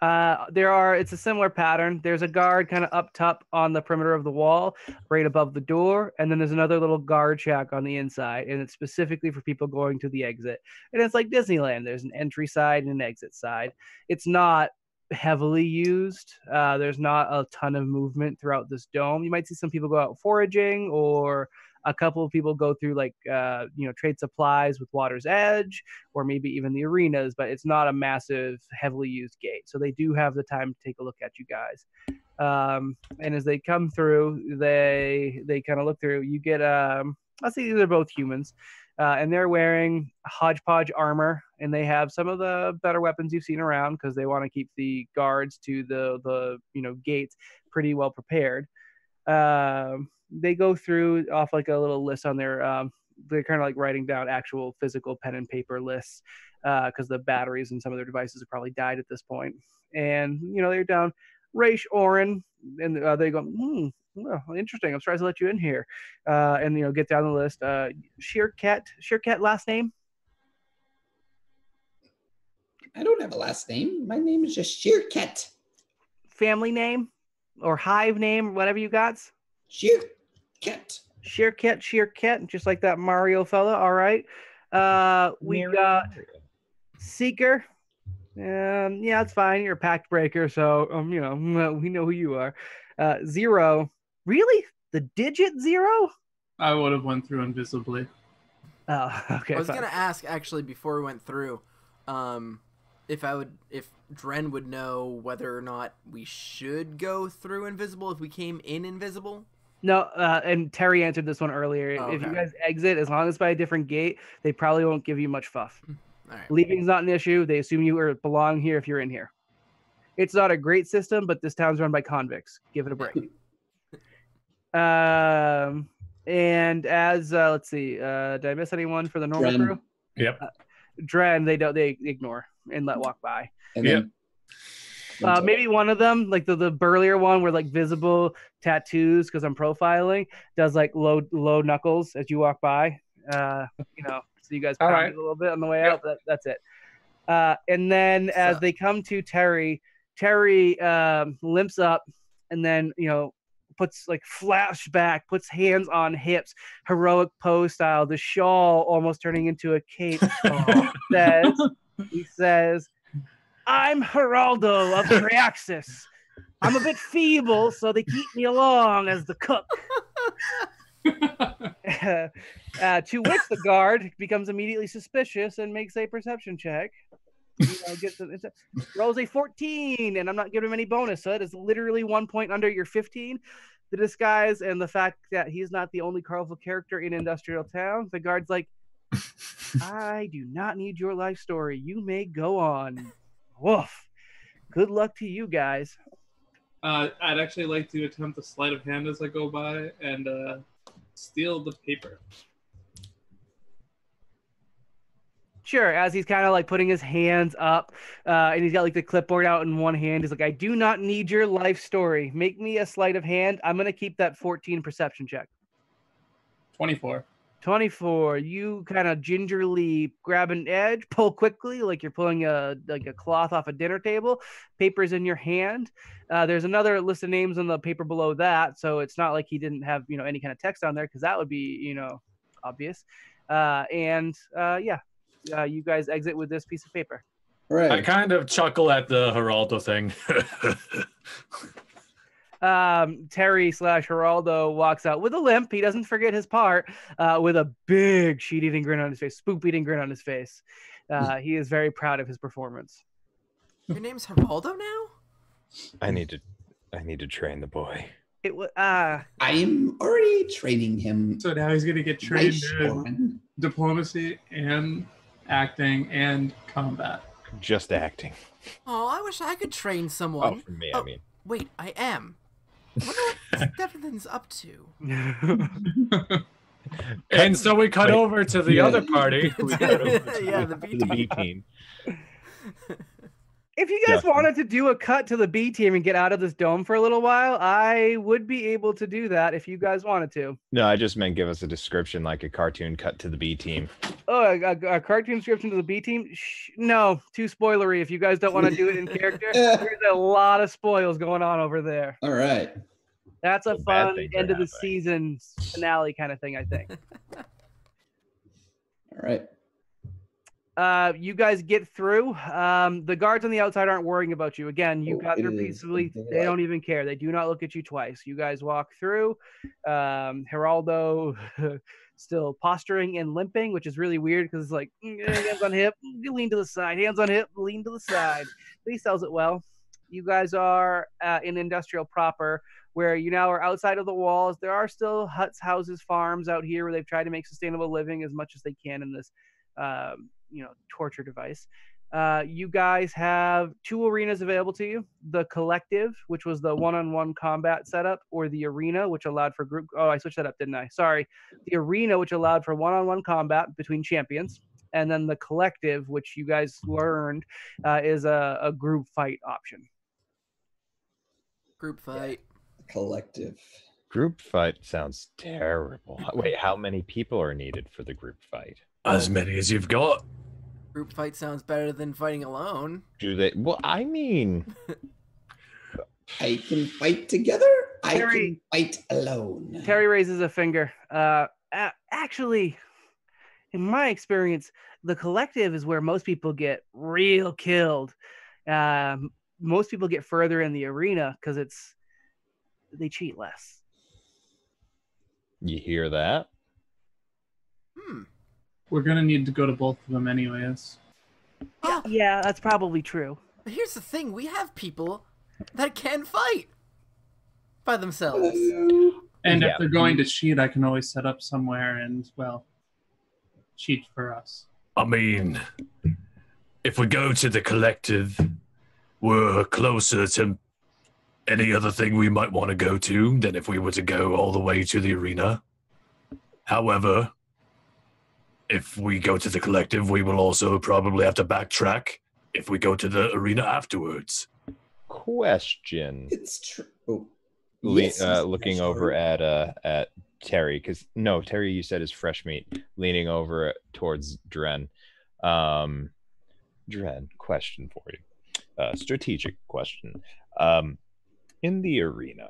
it's a similar pattern. There's a guard kind of up top on the perimeter of the wall, right above the door, and then there's another little guard shack on the inside, and it's specifically for people going to the exit. And it's like Disneyland. There's an entry side and an exit side. It's not heavily used. There's not a ton of movement throughout this dome. You might see some people go out foraging, or a couple of people go through trade supplies with Water's Edge, or maybe even the arenas, but it's not a massive, heavily used gate. So they do have the time to take a look at you guys. And as they come through, they kind of look through. You get, let's see, these are both humans. And they're wearing hodgepodge armor, and they have some of the better weapons you've seen around because they want to keep the guards to the gates pretty well prepared. They go through off like a little list on their they're kind of like writing down actual physical pen and paper lists because the batteries in some of their devices have probably died at this point. And they're down Raish Oren, and they go, well, interesting. I'm surprised to let you in here. And get down the list. Sheerkat last name? I don't have a last name. My name is just Sheerkat. Family name or hive name, whatever you got. Sheerkat. Sheerkat, just like that Mario fella. All right. We got Seeker. Yeah, it's fine. You're a pact breaker, so we know who you are. Zero. Really? The digit 0? I would have went through invisibly. Oh, okay. I was gonna ask actually before we went through, if Dren would know whether or not we should go through invisible if we came in invisible. No, and Terry answered this one earlier. Oh, If you okay. guys exit, as long as by a different gate, they probably won't give you much fuff. All right. Leaving's not an issue. They assume you belong here if you're in here. It's not a great system, but this town's run by convicts. Give it a break. And as let's see, did I miss anyone for the normal Dren. crew? Yep. Dren, they ignore and let walk by. And Yep. then Maybe one of them, like the burlier one, where like visible tattoos, because I'm profiling, does like low knuckles as you walk by. So you guys All pound right. it a little bit on the way out. But that's it. And then as they come to Terry, Terry limps up and then, puts like flashback, puts hands on hips, heroic pose style, the shawl almost turning into a cape. He says, I'm Geraldo of Triaxis. I'm a bit feeble, so they keep me along as the cook. To which the guard becomes immediately suspicious and makes a perception check. Rolls a 14, and I'm not giving him any bonus, so it is literally 1 point under your 15. The disguise and the fact that he's not the only colorful character in Industrial Town. The guard's like, I do not need your life story. You may go on. Woof. Good luck to you guys. I'd actually like to attempt a sleight of hand as I go by and steal the paper. Sure, as he's kind of like putting his hands up and he's got like the clipboard out in one hand. He's like, I do not need your life story. Make me a sleight of hand. I'm going to keep that 14 perception check. 24. 24. You kind of gingerly grab an edge, pull quickly, like you're pulling a cloth off a dinner table. Paper's in your hand. There's another list of names on the paper below that, so it's not like he didn't have any kind of text on there, because that would be obvious. You guys exit with this piece of paper. Right. I kind of chuckle at the Geraldo thing. Terry/Geraldo walks out with a limp. He doesn't forget his part, with a big sheet-eating grin on his face, spoop-eating grin on his face. He is very proud of his performance. Your name's Geraldo now? I need to train the boy. It was. I'm already training him. So now he's going to get trained Nice in one. diplomacy and acting and combat. Just acting. Oh, I wish I could train someone. Oh, for me, Oh, I mean. Wait, I am. I wonder what Stephen's up to. And so we cut over to the Yeah. other party. We cut over to Yeah, the B The team. B team. If you guys Definitely. wanted to do a cut to the B team and get out of this dome for a little while, I would be able to do that if you guys wanted to. No, I just meant give us a description like a cartoon cut to the B team. Oh, a cartoon description to the B team? No, too spoilery. If you guys don't want to do it in character, there's a lot of spoils going on over there. All right. That's a So bad fun things are end of the happening. season finale kind of thing, I think. All right. You guys get through. The guards on the outside aren't worrying about you. Again, you Oh, got it there is peacefully. daylight. They don't even care. They do not look at you twice. You guys walk through. Geraldo still posturing and limping, which is really weird because it's like hands on hip, lean to the side, hands on hip, lean to the side. But he sells it well. You guys are in industrial proper, where you now are outside of the walls. There are still huts, houses, farms out here where they've tried to make sustainable living as much as they can in this torture device. You guys have 2 arenas available to you: the collective, which was the one-on-one combat setup, or the arena, which allowed for group. Oh, I switched that up, didn't I? Sorry. The arena, which allowed for one-on-one combat between champions, and then the collective, which you guys learned is a group fight option. Group fight. Collective. Group fight sounds terrible. Wait, how many people are needed for the group fight? as many as you've got. Group fight sounds better than fighting alone. Do they? Well, I mean, I can fight together. I Terry- can fight alone. Terry raises a finger. Actually, in my experience, the collective is where most people get real killed. Most people get further in the arena because they cheat less. you hear that? We're going to need to go to both of them anyways. Oh, Yeah, that's probably true. but here's the thing: we have people that can fight by themselves. And Yeah. if they're going to cheat, I can always set up somewhere and, well, cheat for us. I mean, if we go to the collective, we're closer to any other thing we might want to go to than if we were to go all the way to the arena. However, if we go to the collective, we will also probably have to backtrack if we go to the arena afterwards. Question. It's true. Oh. Le- Yes, looking over at Terry, because no, Terry, you said is fresh meat. Leaning over towards Dren. Dren, question for you. Strategic question. In the arena,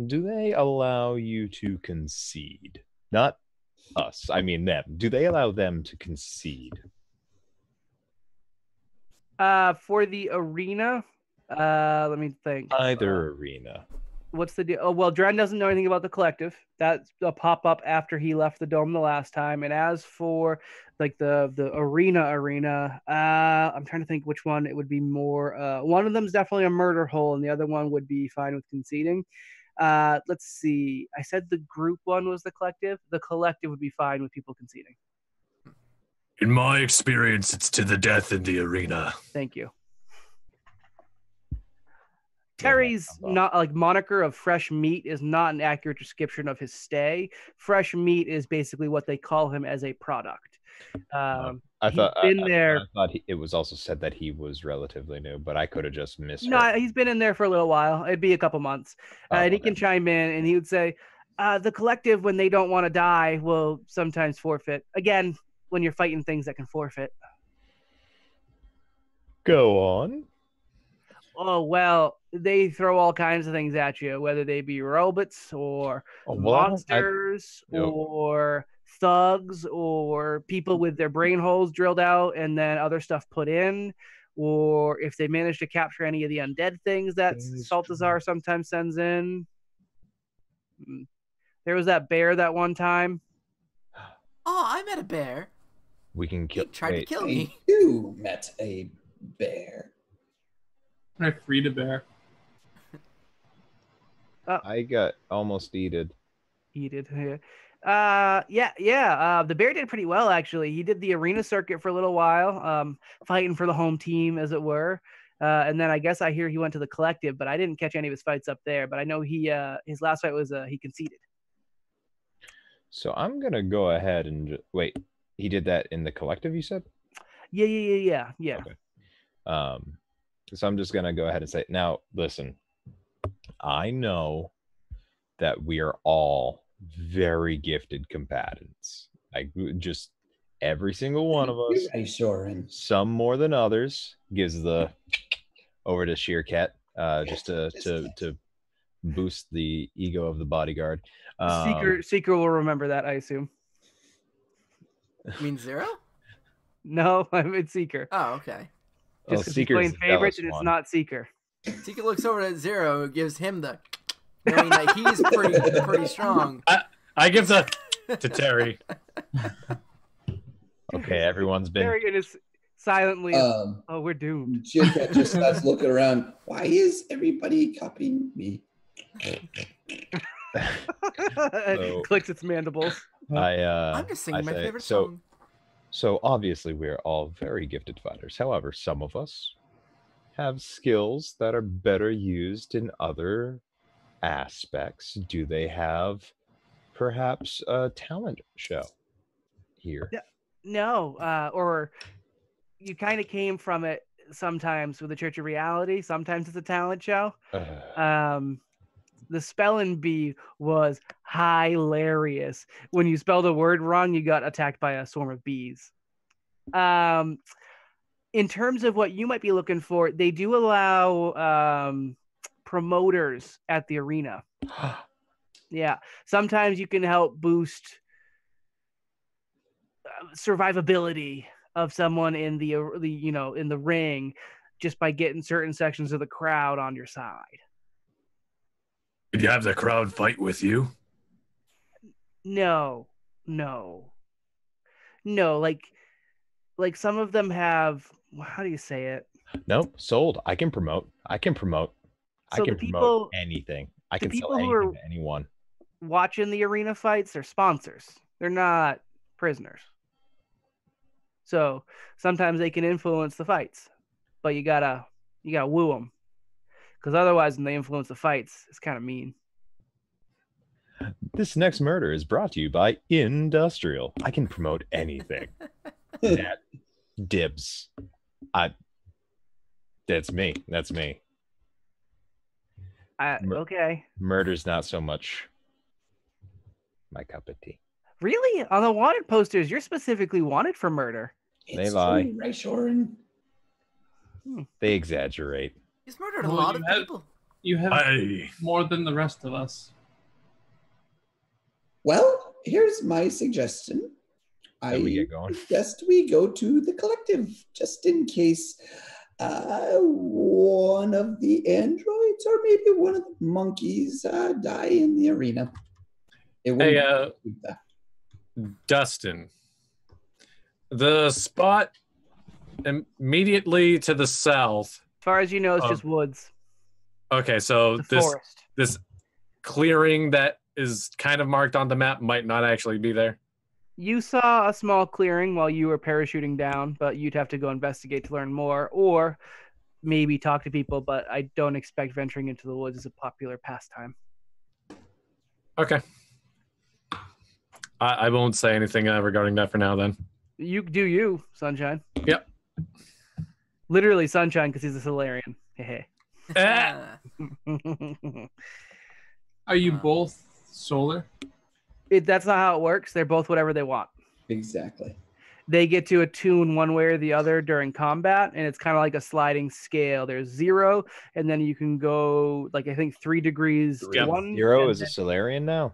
do they allow you to concede? Not us, I mean them. Do they allow them to concede? For the arena, let me think. Either arena. What's the deal? Oh, well, Dren doesn't know anything about the collective. That's a pop up after he left the dome the last time. And as for like the arena, I'm trying to think which one it would be more. One of them's definitely a murder hole, and the other one would be fine with conceding. Let's see. I said the group one was the collective. The collective would be fine with people conceding. In my experience, it's to the death in the arena. Thank you. Terry's not like moniker of fresh meat is not an accurate description of his stay. Fresh meat is basically what they call him as a product. I he's thought been there. I thought it was also said that he was relatively new, but I could have just missed. No, he's been in there for a little while. It'd be a couple months, and he can chime in, and he would say, "The collective, when they don't want to die, will sometimes forfeit. Again, when you're fighting things that can forfeit." Go on. Oh, well, they throw all kinds of things at you, whether they be robots or monsters or thugs or people with their brain holes drilled out and then other stuff put in, or if they manage to capture any of the undead things that Saltazar sometimes sends in. There was that bear that one time. Oh, I met a bear. We can kill. He tried to kill me. You met a bear. I freed a bear. I got almost eated. Yeah. The bear did pretty well, actually. He did the arena circuit for a little while, fighting for the home team, as it were. And then I guess I hear he went to the collective, but I didn't catch any of his fights up there. But I know his last fight was he conceded. So I'm gonna go ahead and wait. He did that in the collective, you said? Yeah. Okay. So I'm just gonna go ahead and say, now listen, I know that we are all very gifted combatants. Like just every single one of us. Some more than others. Gives the over to Sheercat, just to boost the ego of the bodyguard. Seeker will remember that, I assume. You mean Zero? No, I'm Seeker. Oh, okay. Just because he's playing favorites and it's not Seeker. Seeker looks over at Zero, gives him the knowing that he's pretty strong. I give that to Terry. Okay, everyone's been. Terry is silently. We're doomed. Sheercat just starts looking around. Why is everybody copying me? Clicks its mandibles. I'm just singing my favorite song. So obviously we're all very gifted fighters. However, some of us have skills that are better used in other aspects. Do they have perhaps a talent show here? No, or you kind of came from it sometimes with the Church of Reality. Sometimes it's a talent show. The spelling bee was hilarious. When you spelled a word wrong, you got attacked by a swarm of bees. In terms of what you might be looking for, they do allow promoters at the arena. Yeah. Sometimes you can help boost survivability of someone in the in the ring just by getting certain sections of the crowd on your side. Did you have the crowd fight with you? No. Like some of them have. How do you say it? Nope, sold. I can promote. So I can promote anything. I can sell anything to anyone. Watching the arena fights, they're sponsors. They're not prisoners. So sometimes they can influence the fights, but you gotta woo them. Because otherwise, when they influence the fights, it's kind of mean. This next murder is brought to you by Industrial. I can promote anything. That dibs. That's me. Okay. Murder's not so much my cup of tea. Really? On the wanted posters, you're specifically wanted for murder. They lie. Right, Shorin. They exaggerate. He's murdered a Well, lot you of have- people. You have I more than the rest of us. Well, here's my suggestion. Then we I get going. suggest we go to the collective, just in case one of the androids or maybe one of the monkeys die in the arena. It Hey, wouldn't be Dustin. The spot immediately to the south. As far as you know, it's Um, just woods. Okay, so The this forest. this clearing that is kind of marked on the map might not actually be there. You saw a small clearing while you were parachuting down, but you'd have to go investigate to learn more, or maybe talk to people. But I don't expect venturing into the woods is a popular pastime. Okay. I won't say anything regarding that for now then. You do you, Sunshine. Yep. Literally Sunshine, because he's a Solarian. Hey. Ah. Are you both solar? That's not how it works. They're both whatever they want. exactly. They get to attune one way or the other during combat, and it's kind of like a sliding scale. There's 0, and then you can go like I think 3 degrees. Yep. 1 Zero and is a Solarian now.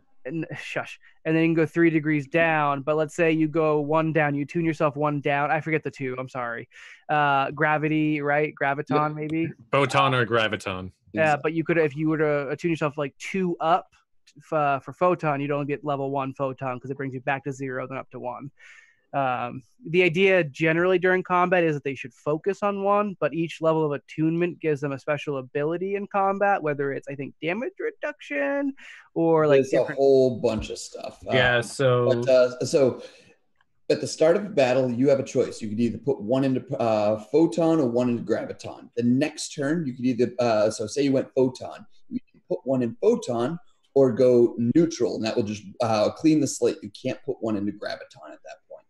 shush, and then you can go 3 degrees down. But let's say you go 1 down, you tune yourself 1 down. I forget the 2. I'm sorry. Gravity, right? Graviton, maybe. Photon or graviton. Yeah, but you could, if you were to attune yourself like 2 up for photon, you'd only get level 1 photon because it brings you back to 0, then up to 1. The idea generally during combat is that they should focus on 1, but each level of attunement gives them a special ability in combat, whether it's I think damage reduction or like There's a whole bunch of stuff. Yeah, so So at the start of a battle, you have a choice. You could either put 1 into photon or 1 into graviton. The next turn, you could either so say you went photon, you can put 1 in photon or go neutral, and that will just clean the slate. You can't put 1 into graviton at that point.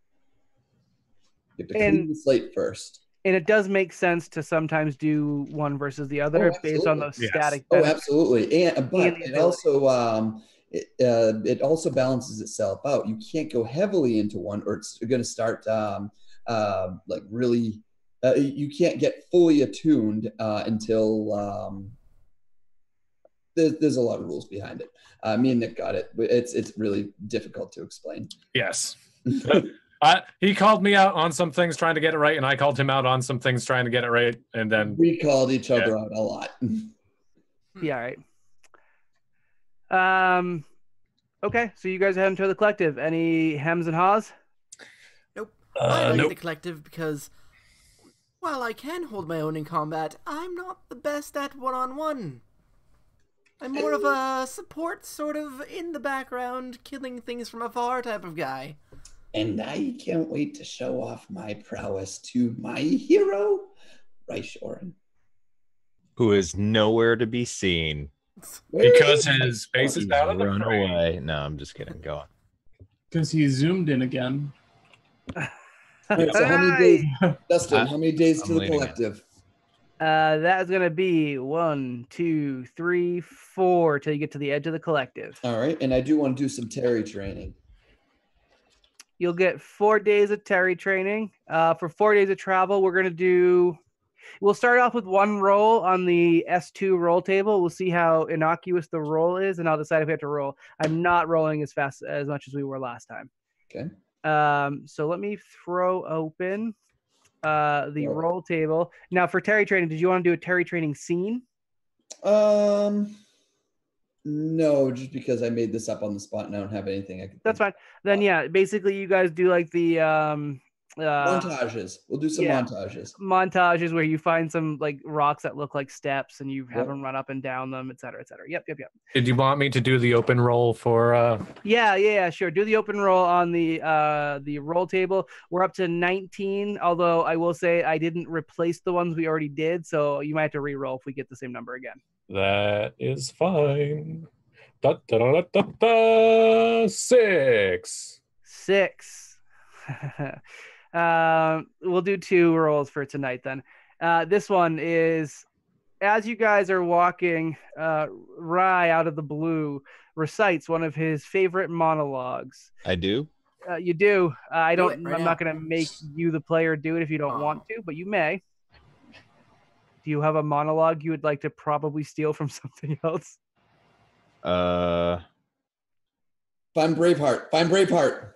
You have to clean the slate first. And it does make sense to sometimes do one versus the other based on those Yes. static Oh, benefits. absolutely. And but And the it ability. also it also balances itself out. You can't go heavily into one, or it's going to start like really. You can't get fully attuned until there's a lot of rules behind it. Me and Nick got it. It's really difficult to explain. yes. He called me out on some things trying to get it right, and I called him out on some things trying to get it right, and then We called each other out a lot. Yeah, all right. Okay, so you guys are heading to the collective. Any hems and haws? Nope. I like nope. the collective because while I can hold my own in combat, I'm not the best at one-on-one. I'm more of a support, sort of in the background, killing things from afar type of guy. And I can't wait to show off my prowess to my hero, Raishorin. Who is nowhere to be seen. because his face is He's out of the run frame. away. No, I'm just kidding. Go on. Because he zoomed in again. All right, so how many days, Dustin? How many days I'm to the leaving it. collective? That is gonna be 1, 2, 3, 4 till you get to the edge of the collective. All right, and I do want to do some Terry training. You'll get 4 days of Terry training. For 4 days of travel, we'll start off with 1 roll on the S2 roll table. We'll see how innocuous the roll is, and I'll decide if we have to roll. I'm not rolling as much as we were last time. Okay. So let me throw open the Roll. roll table. Now for Terry training, did you want to do a Terry training scene? No, just because I made this up on the spot and I don't have anything I can. That's think. fine. Then yeah, basically you guys do like the Montages. We'll do some yeah. montages. montages where you find some like rocks that look like steps and you have Yep. them run up and down them, et cetera, et cetera. Yep. Did you want me to do the open roll for Yeah, sure. Do the open roll on the roll table. We're up to 19, although I will say I didn't replace the ones we already did, so you might have to re-roll if we get the same number again. that is fine. 6. 6. We'll do 2 rolls for tonight then. This one is, as you guys are walking, Rye out of the blue recites one of his favorite monologues. I do. You do. Do it right I'm not going to make you the player do it if you don't Oh. want to, but you may. Do you have a monologue you would like to probably steal from something else? Uh, Find Braveheart. Find Braveheart.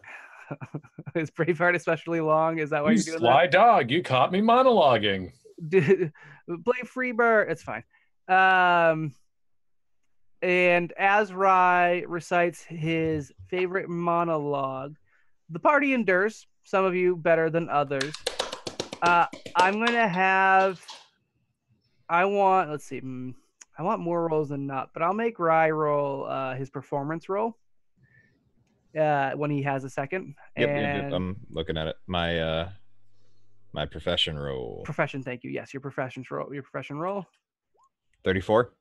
Is Braveheart especially long? Is that why You you're doing sly dog, you caught me monologuing. that? Play Freebird. It's fine. And as Rye recites his favorite monologue, the party endures. Some of you better than others. I'm gonna have. I want. Let's see. I want more rolls than not, but I'll make Rye roll his performance roll when he has a second. yep. And I'm looking at it. My my profession roll. profession. Thank you. Yes, your profession roll. Your profession roll. 34.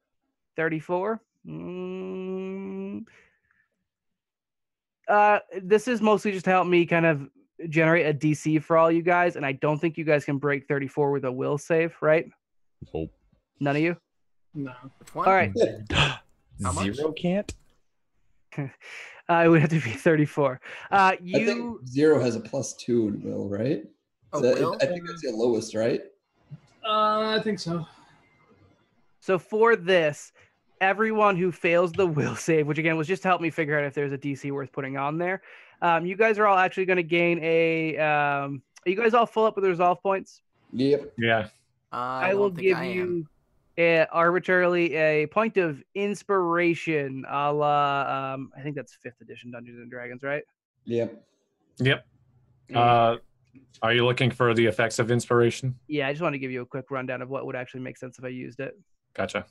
34. This is mostly just to help me kind of generate a DC for all you guys, and I don't think you guys can break 34 with a will save, right? Nope. None of you? No. Which one? All right. How much? Zero can't. It would have to be 34. I think 0 has a +2 in will, right? Oh, So will? I think that's the lowest, right? I think so. So for this, everyone who fails the will save, which again was just to help me figure out if there's a DC worth putting on there, you guys are all actually going to gain a. Are you guys all full up with resolve points? Yep. Yeah. I will give you arbitrarily a point of inspiration, a la. I think that's 5th edition Dungeons and Dragons, right? Yep. Yep. Are you looking for the effects of inspiration? Yeah, I just want to give you a quick rundown of what would actually make sense if I used it. Gotcha.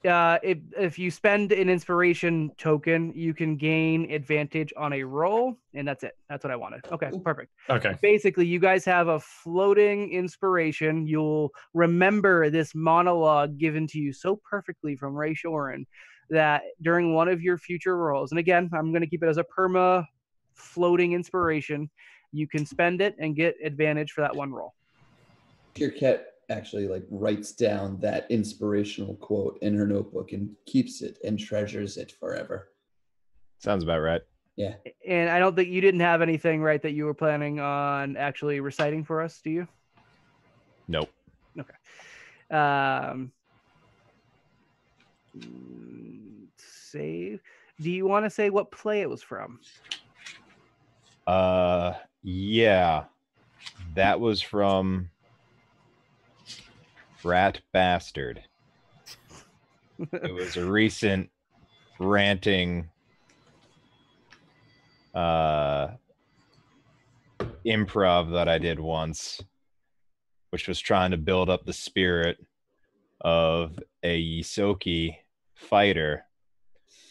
If you spend an inspiration token, you can gain advantage on a roll, and that's it. That's what I wanted. Okay, perfect. Okay. Basically, you guys have a floating inspiration. You'll remember this monologue given to you so perfectly from Ray Shorin that during one of your future rolls, and again, I'm going to keep it as a perma floating inspiration, you can spend it and get advantage for that one roll. Your cat actually writes down that inspirational quote in her notebook and keeps it and treasures it forever. Sounds about right. Yeah. And I don't think you didn't have anything, right, that you were planning on actually reciting for us, do you? Nope. Okay. Save. Do you want to say what play it was from? Yeah. That was from Rat Bastard. It was a recent ranting improv that I did once, which was trying to build up the spirit of a Yisoki fighter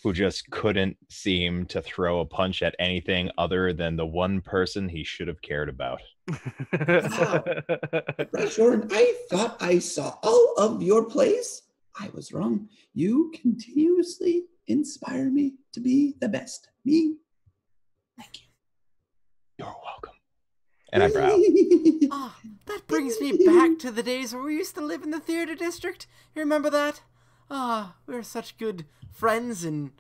who just couldn't seem to throw a punch at anything other than the one person he should have cared about. Wow. Right, Jordan, I thought I saw all of your plays. I was wrong. You continuously inspire me to be the best me. Thank you. You're welcome. And I bow. Ah, that brings me back to the days where we used to live in the theater district. You remember that? Ah, we were such good friends, and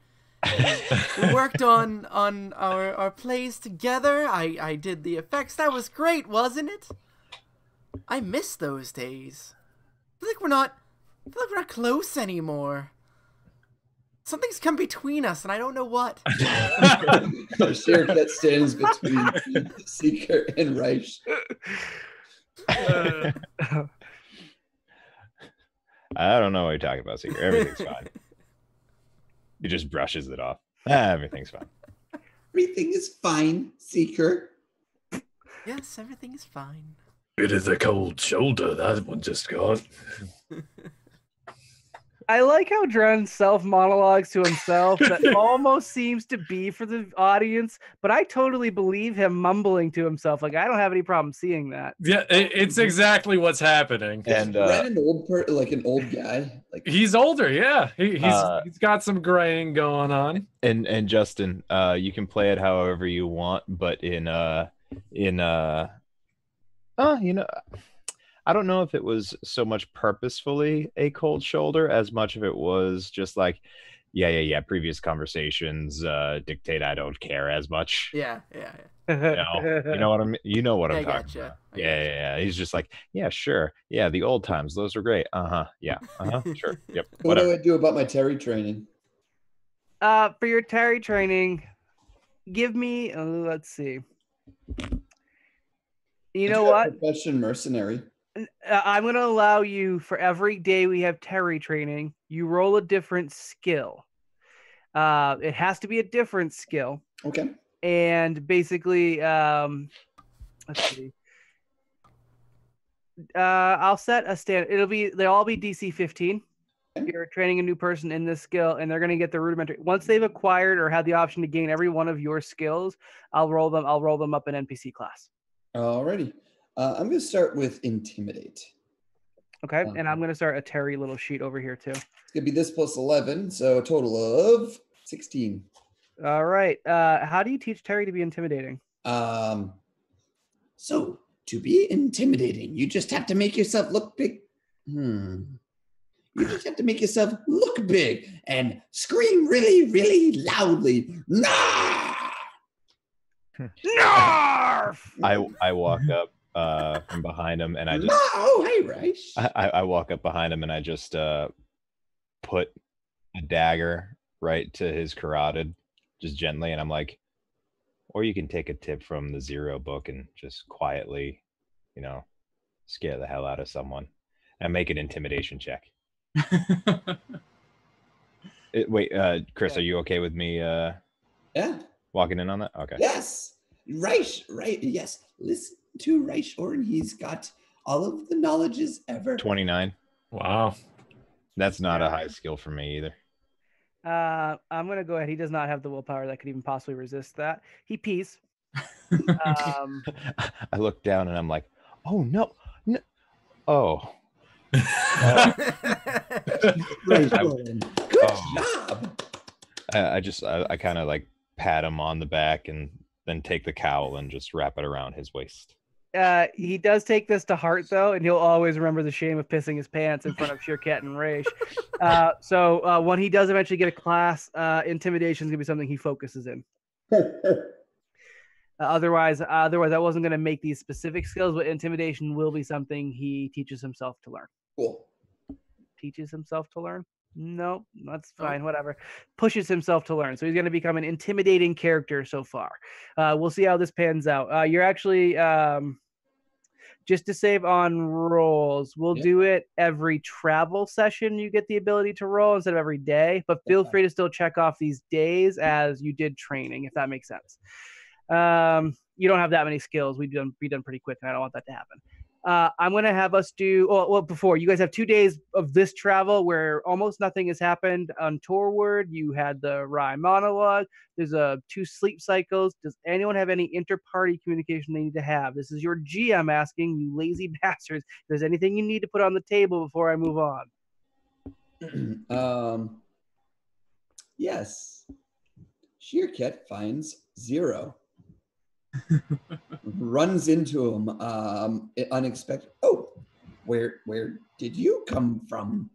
we worked on our plays together. I did the effects. That was great, wasn't it? I miss those days. I feel like we're not close anymore. Something's come between us, and I don't know what. Shared cat stands between Seeker and Reich. I don't know what you're talking about, Seeker. Everything's fine. He just brushes it off. Everything's fine. Everything is fine, Seeker. Yes, everything is fine. Bit of the cold shoulder that one just got. I like how Dren self-monologues to himself that almost seems to be for the audience, but I totally believe him mumbling to himself. Like, I don't have any problem seeing that. Yeah, it's exactly what's happening. And Red an old an old guy. He's older, yeah. He's got some graying going on. and Justin, you can play it however you want, but I don't know if it was so much purposefully a cold shoulder as much of it was just like, yeah. Previous conversations dictate I don't care as much. Yeah. You know what I'm. You know what Yeah, I'm I talking gotcha. about. I Yeah, gotcha. yeah, yeah. He's just like, yeah, sure, yeah, the old times, those were great. Yeah, sure, yep, What do whatever. I do about my Terry training? For your Terry training, give me. Let's see. You know what? Profession mercenary. I'm going to allow you for every day we have Terry training, you roll a different skill. It has to be a different skill. Okay. And basically, let's see. I'll set a stand. They'll all be DC 15. You're training a new person in this skill, and they're going to get the rudimentary. Once they've acquired or had the option to gain every one of your skills, I'll roll them up in NPC class. Alrighty. I'm going to start with intimidate. Okay, and I'm going to start a Terry little sheet over here too. It's going to be this plus 11, so a total of 16. All right. How do you teach Terry to be intimidating? So to be intimidating, you just have to make yourself look big. You just have to make yourself look big and scream really, really loudly. Nah! Narf! I walk up from behind him, and I just Oh, hey, Rice. I walk up behind him, and I just put a dagger right to his carotid, just gently, and I'm like, or you can take a tip from the Zero book and just quietly, scare the hell out of someone, and make an intimidation check. Wait, Chris, Yeah. are you okay with me Yeah. walking in on that? Okay. Yes. Rice, right. Yes. Listen to Rice Orin. He's got all of the knowledges ever. 29. Wow. That's not a high skill for me either. I'm going to go ahead. He does not have the willpower that could even possibly resist that. He pees. I look down and I'm like, oh, no. Oh. Rice I- Orin. Good Oh. job. I kind of like pat him on the back and then take the cowl and just wrap it around his waist. He does take this to heart, though, and he'll always remember the shame of pissing his pants in front of Shirkat and Raish. So when he does eventually get a class, intimidation is going to be something he focuses in. Otherwise, I wasn't going to make these specific skills, but intimidation will be something he teaches himself to learn. Cool. Teaches himself to learn? No, that's fine. Whatever. Pushes himself to learn. So he's going to become an intimidating character so far. We'll see how this pans out. You're actually, just to save on rolls, we'll do it every travel session. You get the ability to roll instead of every day, but feel free to still check off these days as you did training, if that makes sense. You don't have that many skills. We've done pretty quick, and I don't want that to happen. I'm going to have us do, before you guys have 2 days of this travel where almost nothing has happened on Torward. You had the Rye monologue. There's 2 sleep cycles. Does anyone have any inter-party communication they need to have? This is your GM asking, you lazy bastards. If there's anything you need to put on the table before I move on. Yes. Shirkat finds 0. Runs into him unexpected. Oh, where did you come from?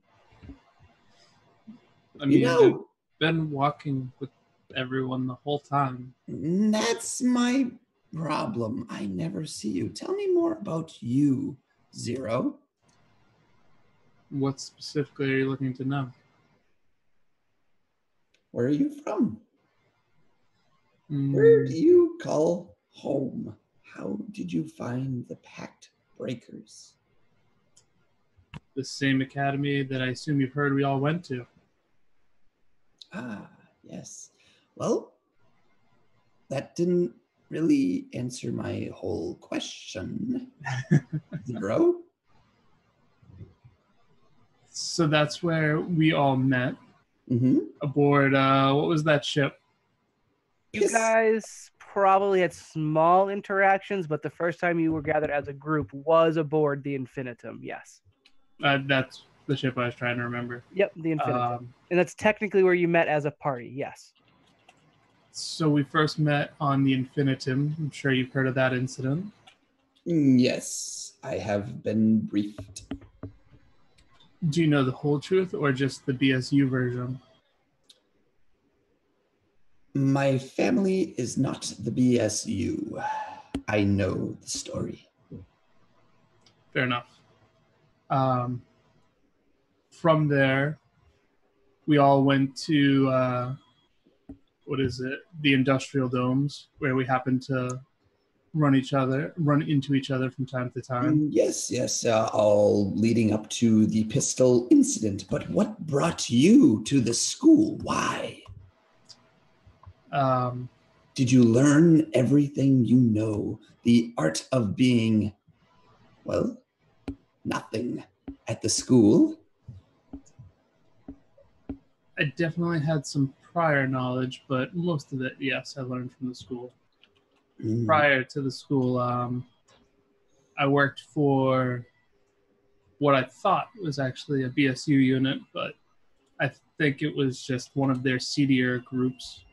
I mean, I've been walking with everyone the whole time. That's my problem. I never see you. Tell me more about you, Zero. What specifically are you looking to know? Where are you from? Where do you call home? How did you find the Pact Breakers? The same academy that I assume you've heard we all went to. Ah, yes. Well, that didn't really answer my whole question. Zero? So that's where we all met Mm-hmm. aboard, what was that ship? You guys probably had small interactions, but the first time you were gathered as a group was aboard the Infinitum. Yes. That's the ship I was trying to remember. Yep, the Infinitum. And that's technically where you met as a party. Yes. So we first met on the Infinitum. I'm sure you've heard of that incident. Yes, I have been briefed. Do you know the whole truth or just the BSU version? My family is not the BSU. I know the story. Fair enough. From there, we all went to the industrial domes, where we happened to run into each other from time to time. Yes, all leading up to the pistol incident. But what brought you to the school? Why? Did you learn everything you know? The art of being, well, nothing at the school? I definitely had some prior knowledge, but most of it, yes, I learned from the school. Prior to the school, I worked for what I thought was actually a BSU unit, but I think it was just one of their seedier groups.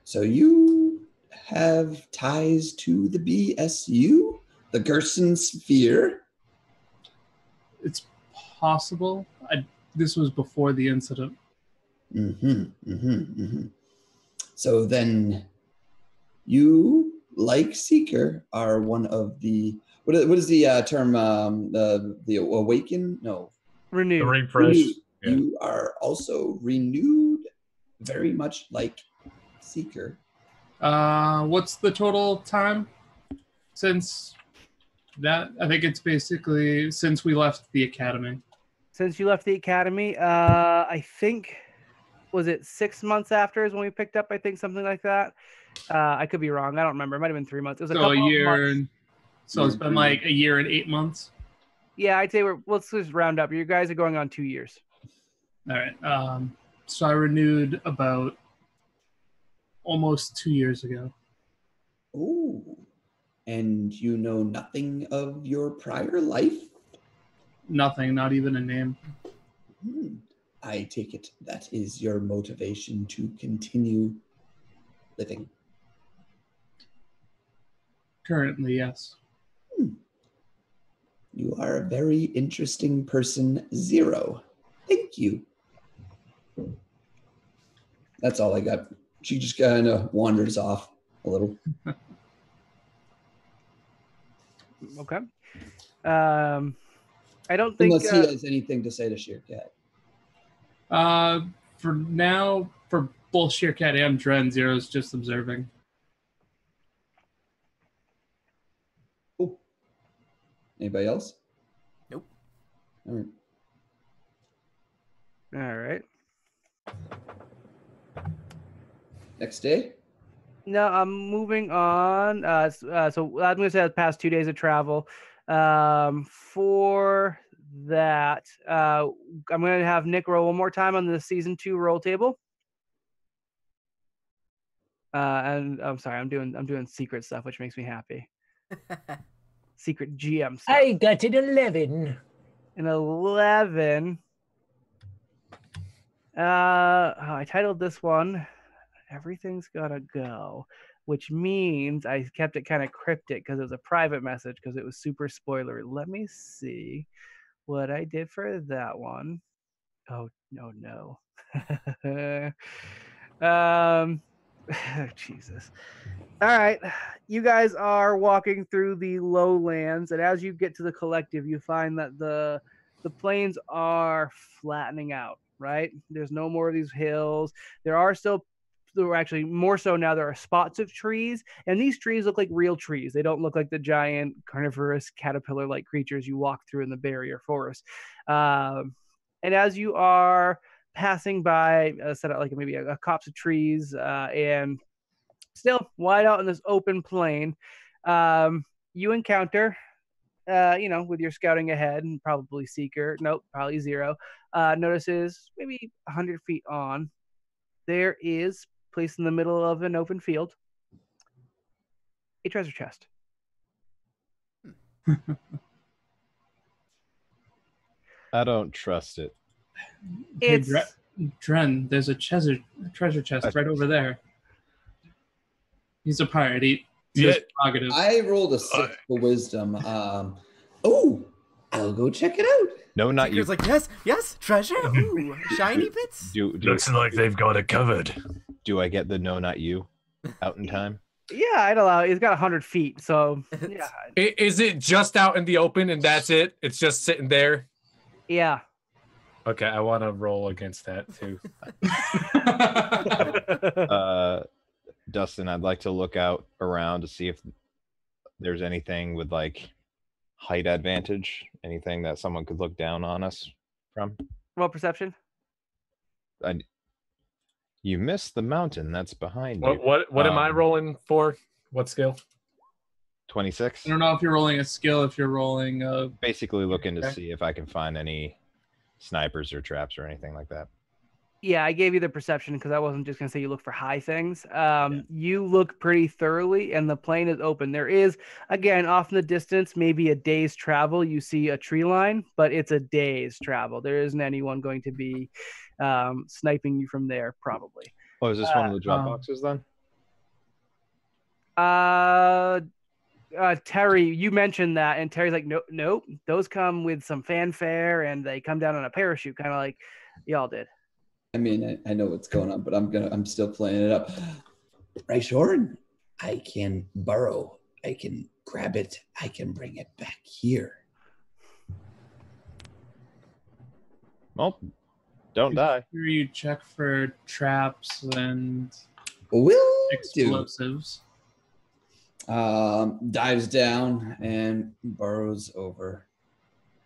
So you have ties to the BSU? The Gerson Sphere? It's possible. This was before the incident. So then you, like Seeker, are one of the... What is the term? The awaken? No. Renewed. The refresh. Renewed. Yeah. You are also renewed, very much like Seeker. What's the total time since that? I think it's basically since we left the academy. Since you left the academy, I think, was it 6 months after is when we picked up? I think something like that. I could be wrong. I don't remember. It might have been 3 months. It was a couple A year. of months. So it's been like a year and 8 months. Yeah, I'd say let's just round up. You guys are going on 2 years. All right. So I renewed about almost 2 years ago. Oh, and you know nothing of your prior life? Nothing, not even a name. I take it that is your motivation to continue living. Currently, yes. You are a very interesting person, Zero. Thank you. That's all I got. She just kind of wanders off a little. Okay. I don't think... Unless he has anything to say to Sheerkat. For now, for both Sheerkat and Dren, Zero's just observing. Oh. Anybody else? Nope. All right. All right. Next day? No, I'm moving on. So I'm going to say the past 2 days of travel. For that, I'm going to have Nick roll one more time on the season 2 roll table. And I'm sorry, I'm doing secret stuff, which makes me happy. Secret GM stuff. I got an 11. An 11. I titled this one Everything's Gotta Go, which means I kept it kind of cryptic because it was a private message because it was super spoilery. Let me see what I did for that one. Oh, no. Jesus. All right. You guys are walking through the lowlands, and as you get to the collective, you find that the plains are flattening out, right? There's no more of these hills. There are actually more so now, there are spots of trees, and these trees look like real trees. They don't look like the giant carnivorous caterpillar-like creatures you walk through in the barrier forest. And as you are passing by a set of like maybe a copse of trees and still wide out in this open plain, you encounter, with your scouting ahead and probably Seeker, probably Zero, notices maybe 100 feet on, there is, placed in the middle of an open field, a treasure chest. I don't trust it. Hey, It's Dren, there's a treasure chest right over there. He's a pirate. It's his prerogative. I rolled a 6 for wisdom. I'll go check it out. No, not you. Seeker's like, yes, treasure. Ooh, shiny bits. Looks like they've got it covered. Do I get the no, not you out in time? Yeah, I'd allow. He's got 100 feet, so yeah, Is it just out in the open and that's it? It's just sitting there? yeah. Okay, I want to roll against that too. Dustin, I'd like to look out around to see if there's anything with like height advantage, anything that someone could look down on us from. Roll perception. You missed the mountain that's behind you. What am I rolling for? What skill? 26. I don't know if you're rolling a skill, if you're rolling Basically looking to Okay. see if I can find any snipers or traps or anything like that. Yeah, I gave you the perception because I wasn't just gonna say you look for high things. You look pretty thoroughly, and the plain is open. There is, again, off in the distance, maybe a day's travel. You see a tree line, but it's a day's travel. There isn't anyone going to be sniping you from there, probably. Oh, is this one of the drop boxes then? Terry, you mentioned that, and Terry's like, nope. Those come with some fanfare, and they come down on a parachute, kind of like y'all did. I mean, I know what's going on, but I'm still playing it up. Right, Shorn? I can burrow. I can grab it. I can bring it back here. Well, don't die. Here you check for traps and Will do. explosives. Dives down and burrows over.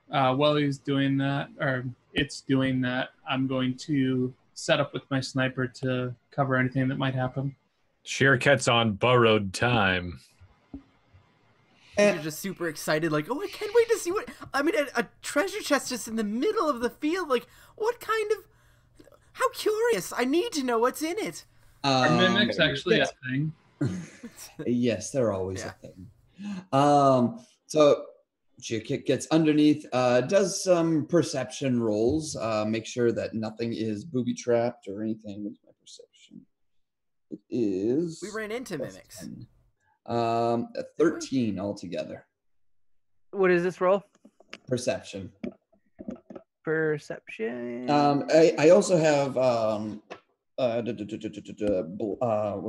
While he's doing that, or it's doing that, I'm going to set up with my sniper to cover anything that might happen. Sheerket's on borrowed time. You're just super excited, like, oh, I can't wait to see what. I mean, a treasure chest just in the middle of the field. Like, what kind of. How curious. I need to know what's in it. Are mimics actually a thing? Yes, they're always a thing. So Sheerkit gets underneath, does some perception rolls, make sure that nothing is booby trapped or anything. What's my perception? It is. We ran into mimics. 13 altogether. What is this roll? Perception. Perception. I also have what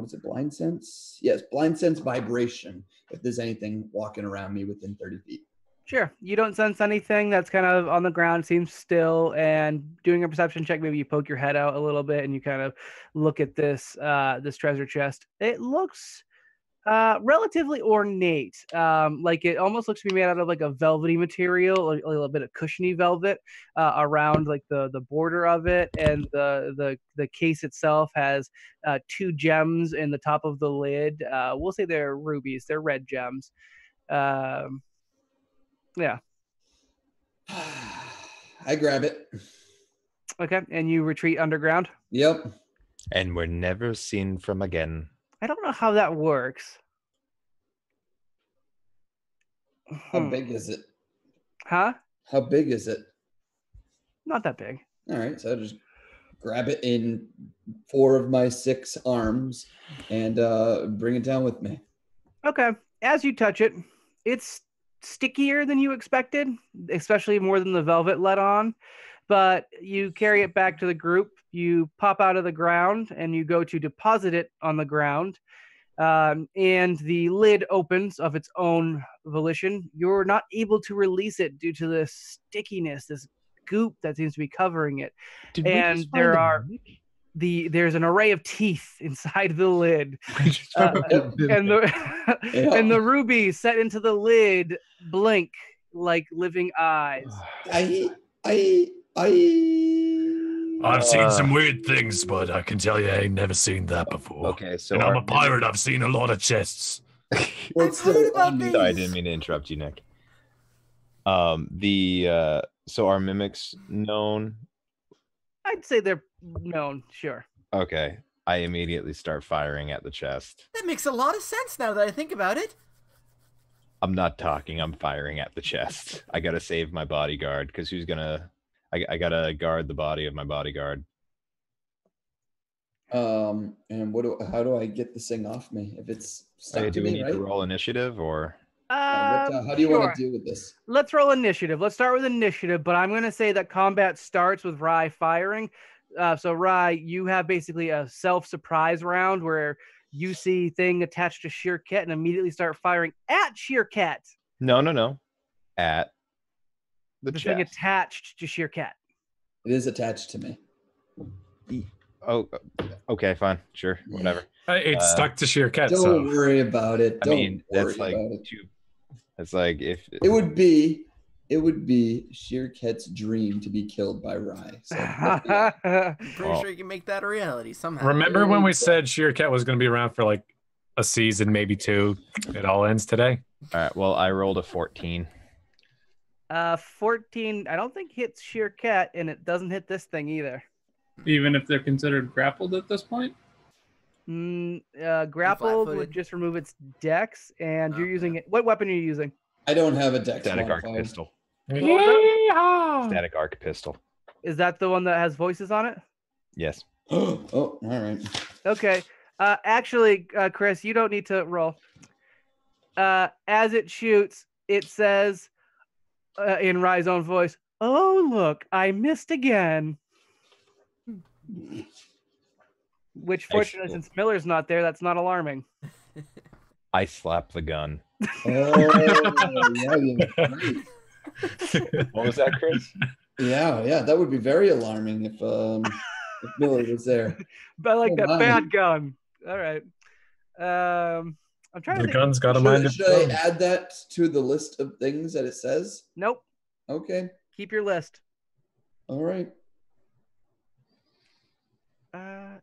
is it? Blind sense? Yes, blind sense vibration. If there's anything walking around me within 30 feet. Sure. You don't sense anything that's kind of on the ground, seems still, and doing a perception check, maybe you poke your head out a little bit and you kind of look at this this treasure chest. It looks relatively ornate. Like it almost looks to be made out of like a velvety material, a little bit of cushiony velvet around like the border of it, and the case itself has 2 gems in the top of the lid. We'll say they're rubies. They're red gems. Yeah. I grab it. Okay, and you retreat underground? Yep. And we're never seen from again. I don't know how that works. How big is it? Huh? How big is it? Not that big. All right, so I just grab it in 4 of my 6 arms and bring it down with me. Okay. As you touch it, it's stickier than you expected, especially more than the velvet let on. But you carry it back to the group. You pop out of the ground and you go to deposit it on the ground. And the lid opens of its own volition. You're not able to release it due to the stickiness, this goop that seems to be covering it. And there's an array of teeth inside the lid, and the rubies set into the lid blink like living eyes. I've seen some weird things, but I can tell you I ain't never seen that before. Okay, so and I'm a pirate. I've seen a lot of chests. What's heard about Sorry, I didn't mean to interrupt you, Nick. So are mimics known? I'd say they're known, sure. Okay, I immediately start firing at the chest. That makes a lot of sense now that I think about it. I'm not talking. I'm firing at the chest. I gotta save my bodyguard because who's gonna? I gotta guard the body of my bodyguard. And how do I get this thing off me? If it's stuck to Do we me, need right? to roll initiative or? How do you want to deal with this? Let's roll initiative. Let's start with initiative, but I'm going to say that combat starts with Rye firing. So Rye, you have basically a self-surprise round where you see thing attached to Sheerkat and immediately start firing at Sheerkat. No. At the thing chest. attached to Sheerkat. It is attached to me. Oh, okay, fine, sure, whatever. It's stuck to Sheerkat. Don't worry about it. That's like it's like if it would be Sheerkat's dream to be killed by Rye. So I'm pretty sure you can make that a reality somehow. Remember when we said Sheerkat was going to be around for like a season, maybe 2? It all ends today. All right. Well, I rolled a 14. 14. I don't think hits Sheerkat, and it doesn't hit this thing either. Even if they're considered grappled at this point? Grappled would just remove its dex, and you're using it. What weapon are you using? I don't have a dex. Static arc pistol. Yeehaw! Static arc pistol. Is that the one that has voices on it? Yes. Oh, all right. Okay. Actually, Chris, you don't need to roll. As it shoots, it says in Rye's own voice, "Oh, look, I missed again." Which, fortunately, since Miller's not there, that's not alarming. I slap the gun. Oh, yeah. What was that, Chris? Yeah, that would be very alarming if Miller was there. But I like that bad gun. All right. I'm trying to The think. gun's got a mind of its Should I own. add that to the list of things that it says? Nope. Okay. Keep your list. All right.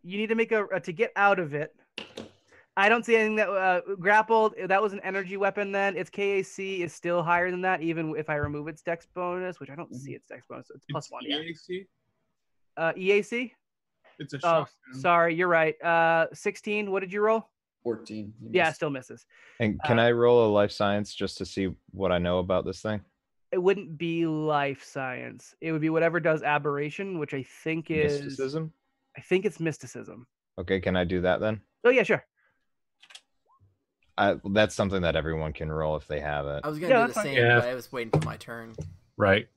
You need to make to get out of it. I don't see anything that grappled. That was an energy weapon. Then its KAC is still higher than that, even if I remove its dex bonus, which I don't see its dex bonus. It's +1. EAC? Yeah. EAC. It's a Oh, shotgun. sorry, you're right. 16. What did you roll? 14. Yeah, still misses. And can I roll a life science just to see what I know about this thing? It wouldn't be life science. It would be whatever does aberration, which I think is Mysticism? I think it's mysticism. Okay, can I do that then? Oh yeah, sure. That's something that everyone can roll if they have it. I was gonna do the fine. same, Yeah. but I was waiting for my turn. Right.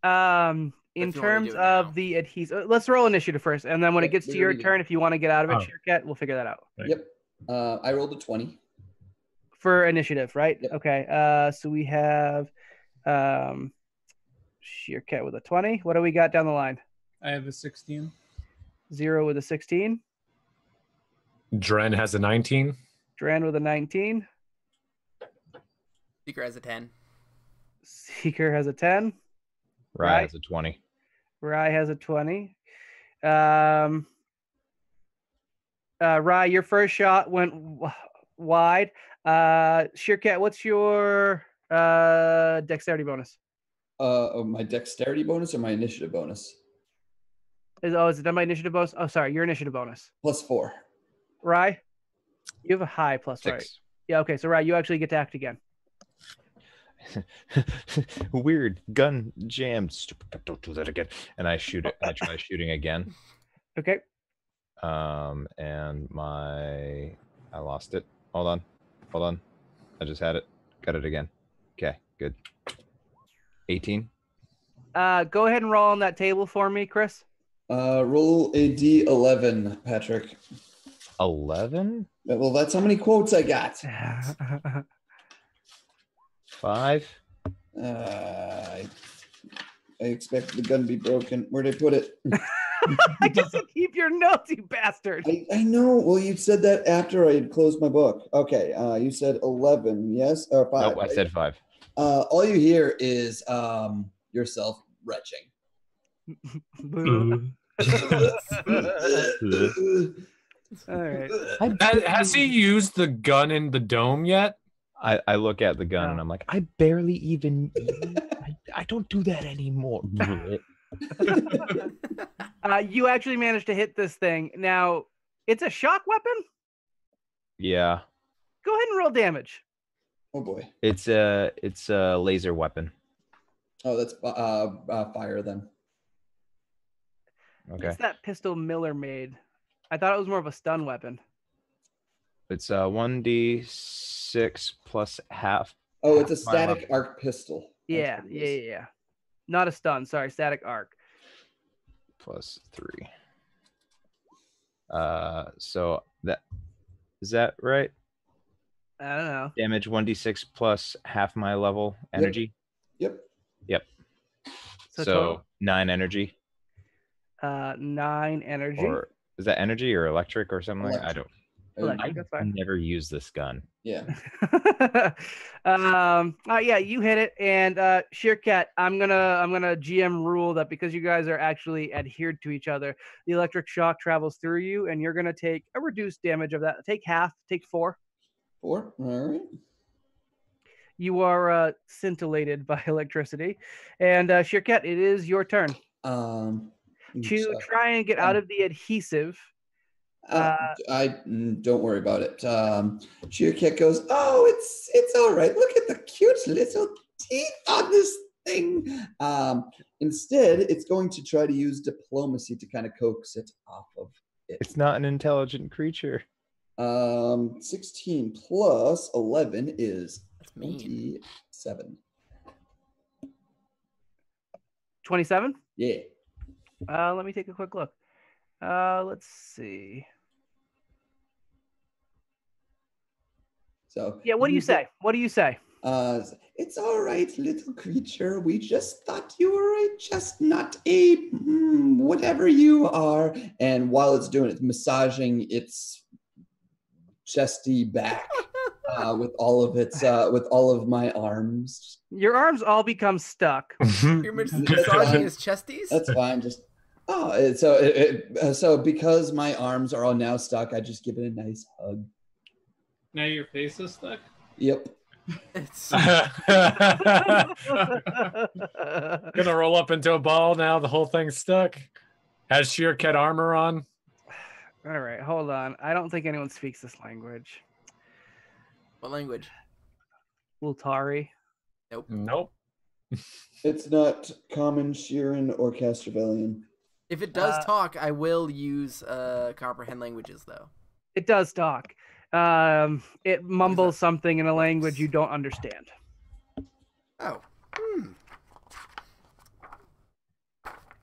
In If you wanna terms do it of now. the adhesive, let's roll initiative first, and then when it Yep, gets to we your already did. turn, if you want to get out of it, Oh. Sheerkat, we'll figure that out. Yep. I rolled a 20. For initiative, right? Yep. Okay. So we have Sheerkat with a 20. What do we got down the line? I have a 16. 0 with a 16. Dren has a 19. Dran with a 19. Seeker has a 10. Seeker has a 10. Rye has a 20. Rye has a 20. Rye, your first shot went wide. Sheerkat, what's your dexterity bonus? My dexterity bonus or my initiative bonus? Is it done by initiative bonus? Oh, sorry, your initiative bonus. +4. Rye, you have a high plus, 6. right? Yeah, okay, so Rye, you actually get to act again. Weird gun jammed. Stupid! Don't do that again. And I shoot it. I try shooting again. Okay. And I lost it. Hold on. I just had it. Got it again. Okay, good. 18. Go ahead and roll on that table for me, Chris. Roll a D11, Patrick. 11. Well, that's how many quotes I got. 5. I expect the gun to be broken. Where'd I put it? I just keep your notes, you bastard. I know. Well, you said that after I had closed my book. Okay. You said 11, yes? Or 5. Nope, I right? said 5. All you hear is yourself retching. Boo. All right. Has he used the gun in the dome yet? I look at the gun and I'm like, I barely even. I don't do that anymore. You actually managed to hit this thing. Now, it's a shock weapon? Yeah, Go ahead and roll damage. Oh boy. it's a laser weapon. Oh, that's fire then. Okay, What's that pistol Miller made? I thought it was more of a stun weapon. it's 1d6 plus half Oh, it's a half my static level. arc pistol. That's Yeah, what it yeah, is. yeah. Not a stun. Sorry, static arc. Plus 3. So that is that right? I don't know. Damage 1d6 plus half my level energy. Yep. Yep. So So total? 9 energy. 9 energy. Or is that energy or electric or something? I Electric. don't. Electric, I that's fine. never use this gun. Yeah. Yeah, you hit it, and Sheerkat, I'm gonna GM rule that because you guys are actually adhered to each other, the electric shock travels through you, and you're gonna take a reduced damage of that. Take half, take 4. 4. All right. You are scintillated by electricity, and Sheerkat, it is your turn to try and get out of the adhesive. Don't worry about it. Sheerkat goes, "Oh, it's all right. Look at the cute little teeth on this thing." Instead, it's going to try to use diplomacy to kind of coax it off of it. It's not an intelligent creature. 16 plus 11 is That's mean. 27. 27. Yeah. Let me take a quick look. Let's see. So Yeah, what do you say? What do you say? It's all right, little creature. We just thought you were a chestnut, a whatever you are. And while it's doing it, massaging its chesty back with all of my arms. Your arms all become stuck. You're massaging his chesties? That's fine. Just so because my arms are all now stuck, I just give it a nice hug. Now your face is stuck? Yep. It's Gonna roll up into a ball now. The whole thing's stuck. Has Sheerkat armor on? All right, hold on. I don't think anyone speaks this language. what language? Ultari. Nope. It's not common, Sheeran, or Castrovillian. If it does talk, I will use comprehend languages though. It does talk. It mumbles something in a language you don't understand. Oh.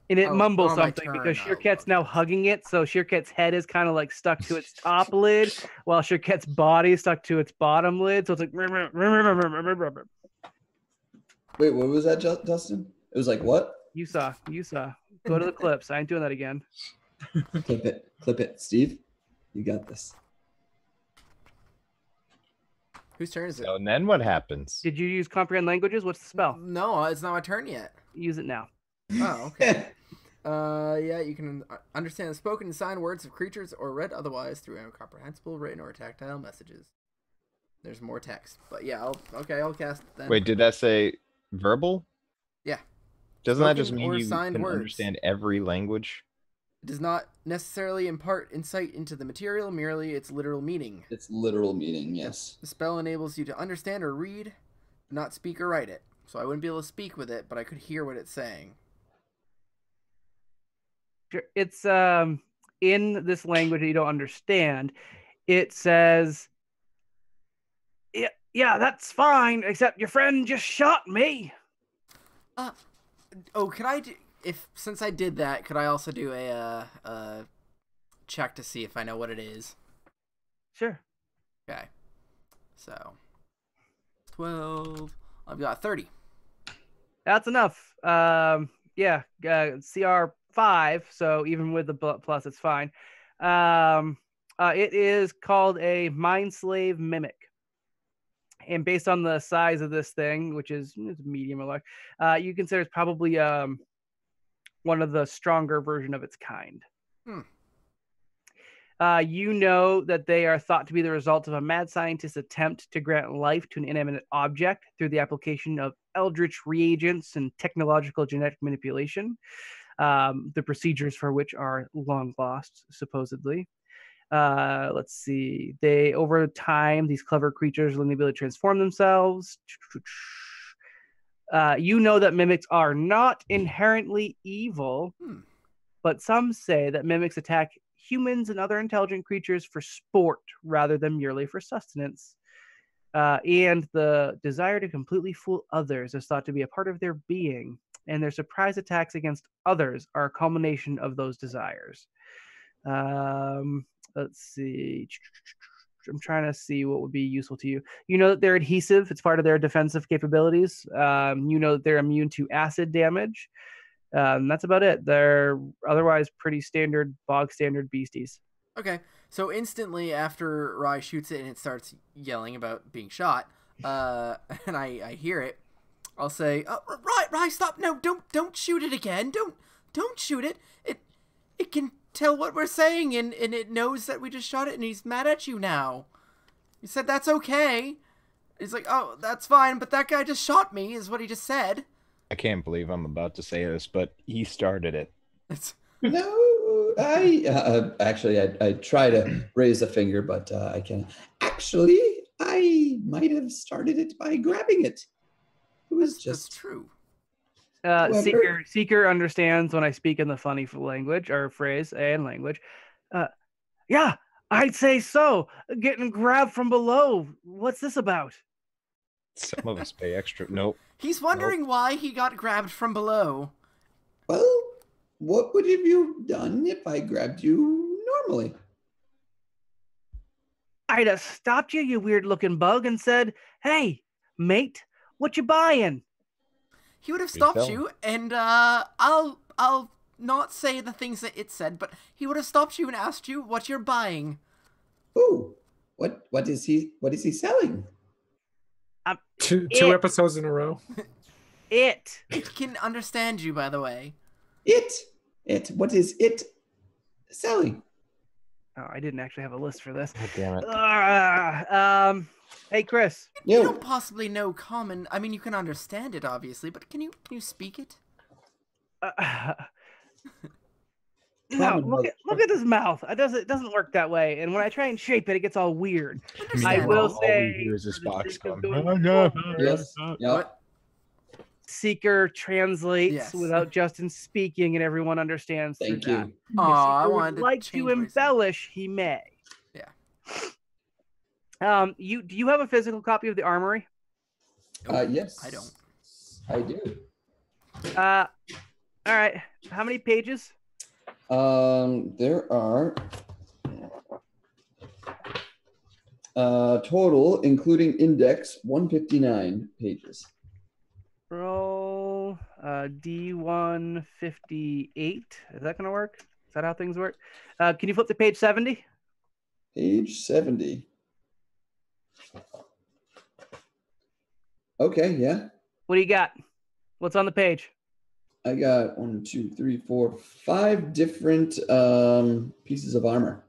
And it mumbles on my something turn, because I'll Sheerkat's now hugging it, so Sheerkat's head is kind of like stuck to its top lid, while Sheerkat's body is stuck to its bottom lid. So it's like. Wait, what was that, Dustin? It was like what? You saw. Go to the clips. I ain't doing that again. Clip it, Steve. You got this. Whose turn is it? So and then what happens? Did you use comprehend languages? What's the spell? No, it's not my turn yet. Use it now. Oh, okay. Yeah, you can understand the spoken and signed words of creatures or read otherwise through incomprehensible written or tactile messages. There's more text, but yeah, I'll cast then. Wait, did that say verbal? Yeah. Doesn't that just Spoken mean or you signed can words. understand every language? It does not necessarily impart insight into the material, merely its literal meaning. Its literal meaning, yes. The spell enables you to understand or read, not speak or write it. So I wouldn't be able to speak with it, but I could hear what it's saying. It's in this language that you don't understand. It says, yeah, that's fine, except your friend just shot me. Oh, could I do... Since I did that, could I also do a check to see if I know what it is? Sure. Okay. So 12. I've got 30. That's enough. Yeah, CR 5, so even with the plus, it's fine. It is called a Mind Slave Mimic. And based on the size of this thing, which is medium or large, you consider it's probably one of the stronger version of its kind. You know that they are thought to be the result of a mad scientist's attempt to grant life to an inanimate object through the application of eldritch reagents and technological genetic manipulation, the procedures for which are long lost, supposedly. Let's see. Over time, these clever creatures learn the ability to transform themselves. You know that mimics are not inherently evil, but some say that mimics attack humans and other intelligent creatures for sport rather than merely for sustenance. And the desire to completely fool others is thought to be a part of their being, and their surprise attacks against others are a culmination of those desires. Let's see. I'm trying to see what would be useful to you. You know that they're adhesive. It's part of their defensive capabilities. You know that they're immune to acid damage. That's about it. They're otherwise pretty standard, bog standard beasties. Okay, so instantly after Rye shoots it and it starts yelling about being shot, and I hear it, I'll say, Rye, stop! No, don't shoot it again! Don't shoot it! It can tell what we're saying, and it knows that we just shot it, and he's mad at you now. He said that's okay. He's like, oh, that's fine, but that guy just shot me, is what he just said. I can't believe I'm about to say this, but he started it. No, I try to raise a finger, but I can't. Actually, I might have started it by grabbing it. It was That's just true. Seeker understands when I speak in the funny language or phrase and language. Yeah, I'd say so. Getting grabbed from below. What's this about? Some of us pay extra. Nope. He's wondering why he got grabbed from below. Well, what would have you done if I grabbed you normally? I'd have stopped you, you weird-looking bug, and said, "Hey, mate, what you buying?" He would have stopped you, and I'll not say the things that it said, but he would have stopped you and asked you what you're buying. Ooh, what is he selling? Two episodes in a row. It can understand you, by the way. What is it selling? Oh, I didn't actually have a list for this. God damn it. Hey, Chris. You don't possibly know common. I mean, you can understand it, obviously, but can you speak it? No, look at his mouth. It doesn't work that way. And when I try and shape it, it gets all weird. I will say, hear is this box come. Yes. What? Seeker translates without Justin speaking, and everyone understands. Thank through you. that. Aw, I If wanted would like to embellish, he may. Yeah. Do you have a physical copy of the Armory? Yes. I don't. I do. All right. How many pages? There are total, including index, 159 pages. Roll D158. Is that going to work? Is that how things work? Can you flip to page 70? Page 70. Okay, yeah. What do you got? What's on the page? I got 1, 2, 3, 4, 5 different pieces of armor.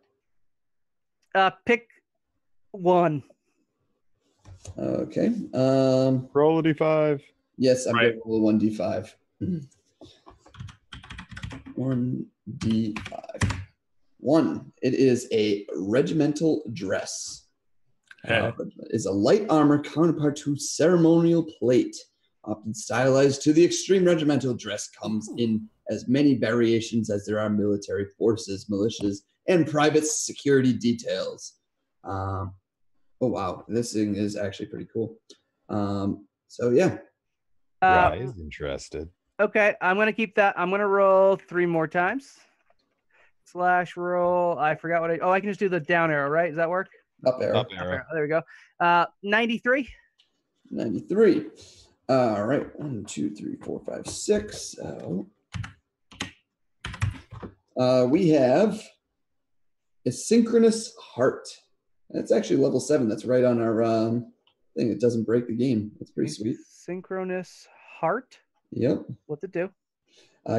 Pick one. Okay. Roll a d5. Yes, I'm going to roll a 1d5. 1d5. 1. It is a regimental dress. Is a light armor counterpart to ceremonial plate. Often stylized to the extreme, regimental dress comes in as many variations as there are military forces, militias, and private security details. Oh, wow. This thing is actually pretty cool. So, yeah. Rye is interested. Okay, I'm going to keep that. I'm going to roll 3 more times. / roll. I forgot what I can just do the down arrow, right? Does that work? Up arrow. Up arrow. There we go. 93. 93. All right. 1, 2, 3, 4, 5, 6. We have a Synchronous Heart. That's actually level 7. That's right on our thing. It doesn't break the game. That's pretty sweet. Synchronous Heart. Yep. What's it do?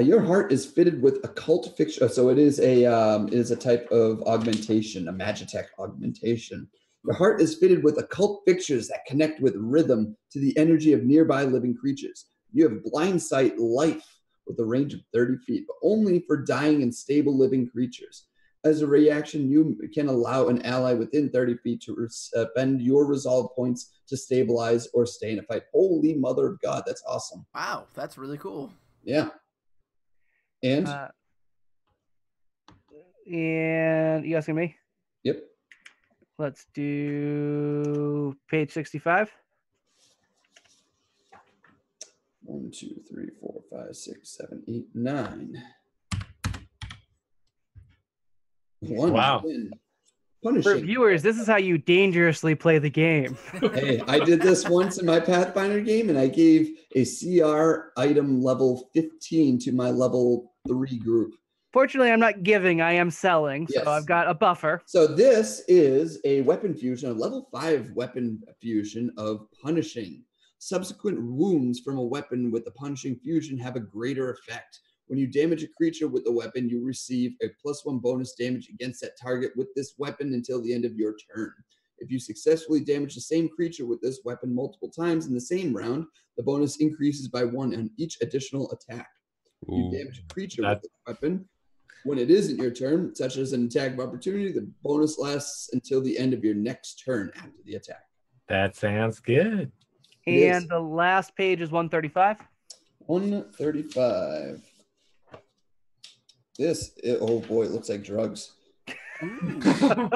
Your heart is fitted with occult fiction. So it is a type of augmentation, a Magitech augmentation. Your heart is fitted with occult fixtures that connect with rhythm to the energy of nearby living creatures. You have blind sight life with a range of 30 feet, but only for dying and stable living creatures. As a reaction, you can allow an ally within 30 feet to spend your resolve points to stabilize or stay in a fight. Holy mother of God, that's awesome. Wow, that's really cool. Yeah. And you asking me? Yep. Let's do page 65. 1, 2, 3, 4, 5, 6, 7, 8, 9. One Wow. win. For Punishing. viewers, this is how you dangerously play the game. Hey, I did this once in my Pathfinder game, and I gave a CR item level 15 to my level 3 group. Fortunately, I'm not giving, I am selling, so Yes. I've got a buffer. So this is a weapon fusion, a level 5 weapon fusion of punishing. Subsequent wounds from a weapon with the punishing fusion have a greater effect. When you damage a creature with the weapon, you receive a +1 bonus damage against that target with this weapon until the end of your turn. If you successfully damage the same creature with this weapon multiple times in the same round, the bonus increases by 1 on each additional attack. If you damage a creature with this weapon, when it isn't your turn, such as an attack of opportunity, the bonus lasts until the end of your next turn after the attack. That sounds good. And the last page is 135. 135. Oh boy, it looks like drugs. Seeker,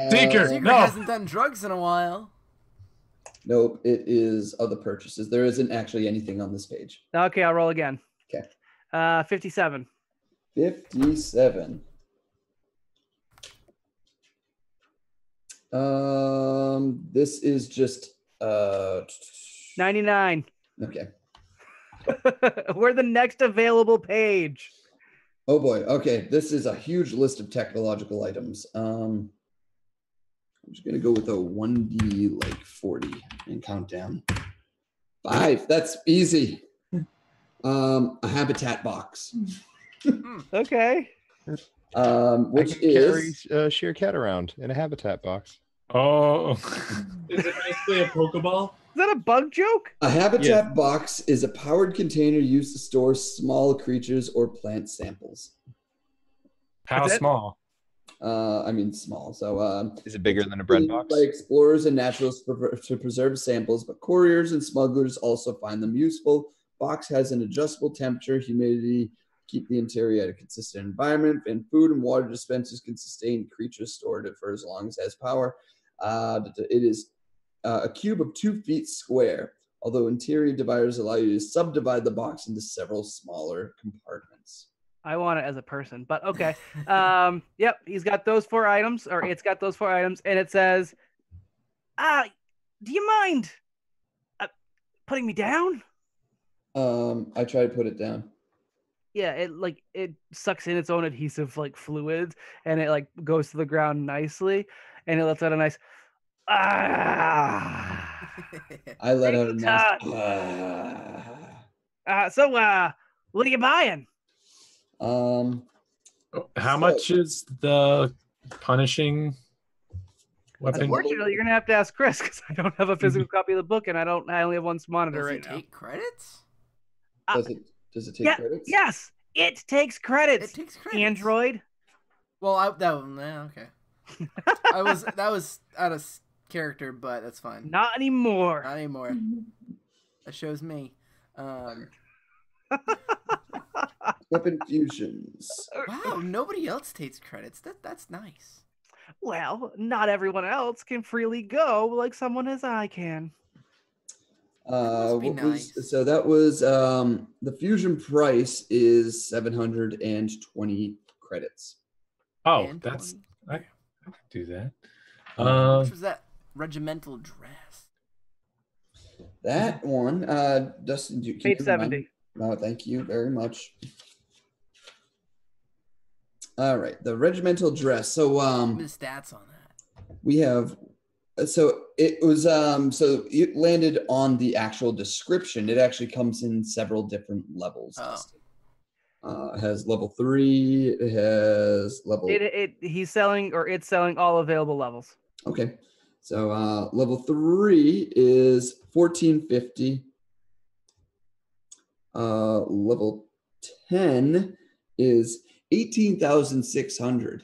Secret no. hasn't done drugs in a while. Nope, it is other purchases. There isn't actually anything on this page. Okay, I'll roll again. Okay. 57. 57. This is just 99. okay. We're the next available page. Oh boy. Okay, this is a huge list of technological items. I'm just gonna go with a 1D like 40 and count down. 5. That's easy. A habitat box. Okay. Which I can is carry Sheer Cat around in a habitat box. Oh. Is it basically a Pokeball? Is that a bug joke? a habitat box is a powered container used to store small creatures or plant samples. How That's it? small? I mean small. So Is it bigger than a bread box? by explorers and naturalists to preserve samples, but couriers and smugglers also find them useful. Box has an adjustable temperature, humidity, keep the interior at a consistent environment, and food and water dispensers can sustain creatures stored for as long as it has power. It is a cube of 2 feet square, although interior dividers allow you to subdivide the box into several smaller compartments. I want it as a person, but okay. Yep, he's got those 4 items, or it's got those 4 items, and it says, do you mind putting me down? I try to put it down. Yeah, it sucks in its own adhesive fluids, and it goes to the ground nicely, and it lets out a nice I let out a nice. So what are you buying? How much is the punishing weapon? Unfortunately, you're gonna have to ask Chris because I don't have a physical copy of the book, and I only have one monitor Does right it now. take credits? Does it take credits? Yes, it takes credits. It takes credits. Android. Well, okay. That was out of character, but that's fine. Not anymore. Not anymore. That shows me. Weapon fusions. Wow, nobody else takes credits. That's nice. Well, not everyone else can freely go like someone as I can. Must be nice. So that was the fusion price is 720 credits. Oh, And that's 20. I can do that. Which was that regimental dress? That one, Dustin, can Page you 70. No, thank you very much. All right, the regimental dress. So What are the stats on that? we have. So it was so it landed on the actual description. It actually comes in several different levels. It has level 3. It has level. He's selling, or it's selling all available levels. Okay, so level 3 is 1450. Level 10 is 18,600.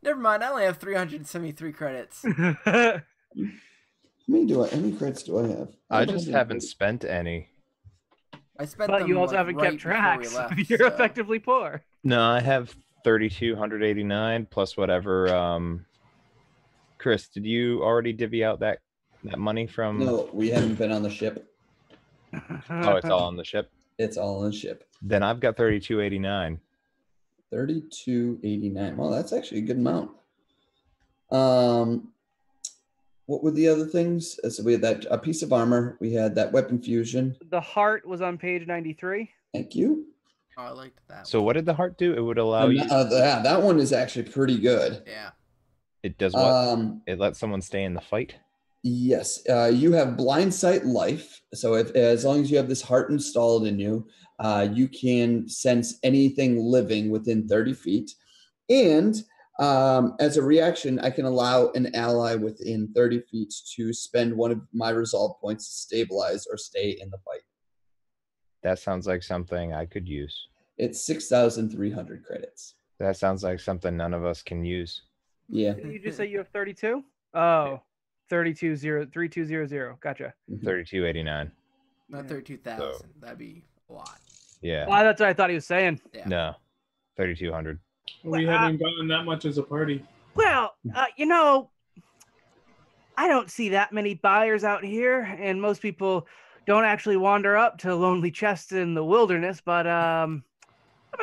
Never mind. I only have 373 credits. How many credits do I have? I just haven't spent any. I spent But them, you also haven't right kept before track, we so left, you're so- effectively poor. No, I have 3,289 plus whatever Chris, did you already divvy out that money from? No, we haven't been on the ship. Oh, it's all on the ship. It's all on the ship. Then I've got 32.89. 32.89. Well, that's actually a good amount. What were the other things? So we had that a piece of armor. We had that weapon fusion. The heart was on page 93. Thank you. Oh, I liked that. So what did the heart do? It would allow you. Yeah, that one is actually pretty good. Yeah. It does what? It lets someone stay in the fight. Yes, you have blind sight life. So as long as you have this heart installed in you, you can sense anything living within 30 feet. And as a reaction, I can allow an ally within 30 feet to spend one of my resolve points to stabilize or stay in the fight. That sounds like something I could use. It's 6,300 credits. That sounds like something none of us can use. Yeah. Did you just say you have 32? Oh, 3200. Gotcha. 32.89. Not 32,000. So- That'd be a lot. Yeah. Oh, that's what I thought he was saying. Yeah. No. 3,200. We haven't gotten that much as a party. Well, I don't see that many buyers out here, and most people don't actually wander up to lonely chests in the wilderness, but I'm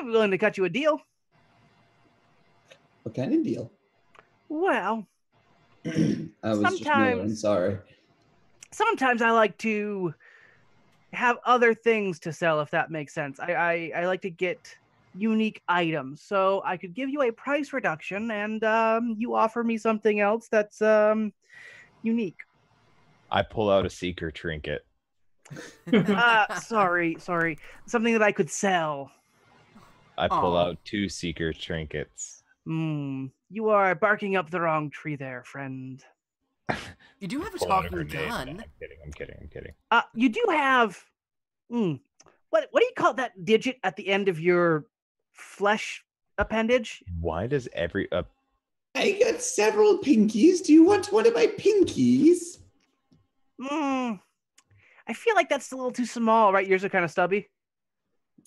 willing to cut you a deal. What kind of deal? Well, I was just Miller, sorry. sometimes I like to have other things to sell, if that makes sense. I like to get unique items, so I could give you a price reduction, and you offer me something else that's unique. I pull out a seeker trinket. Sorry, something that I could sell. I pull Aw. out 2 seeker trinkets. You are barking up the wrong tree there, friend. You do have a Pull out talking grenade. No, gun. I'm kidding. You do have what do you call that digit at the end of your flesh appendage? Why does every I got several pinkies. Do you want one of my pinkies? I feel like that's a little too small, right? Yours are kind of stubby.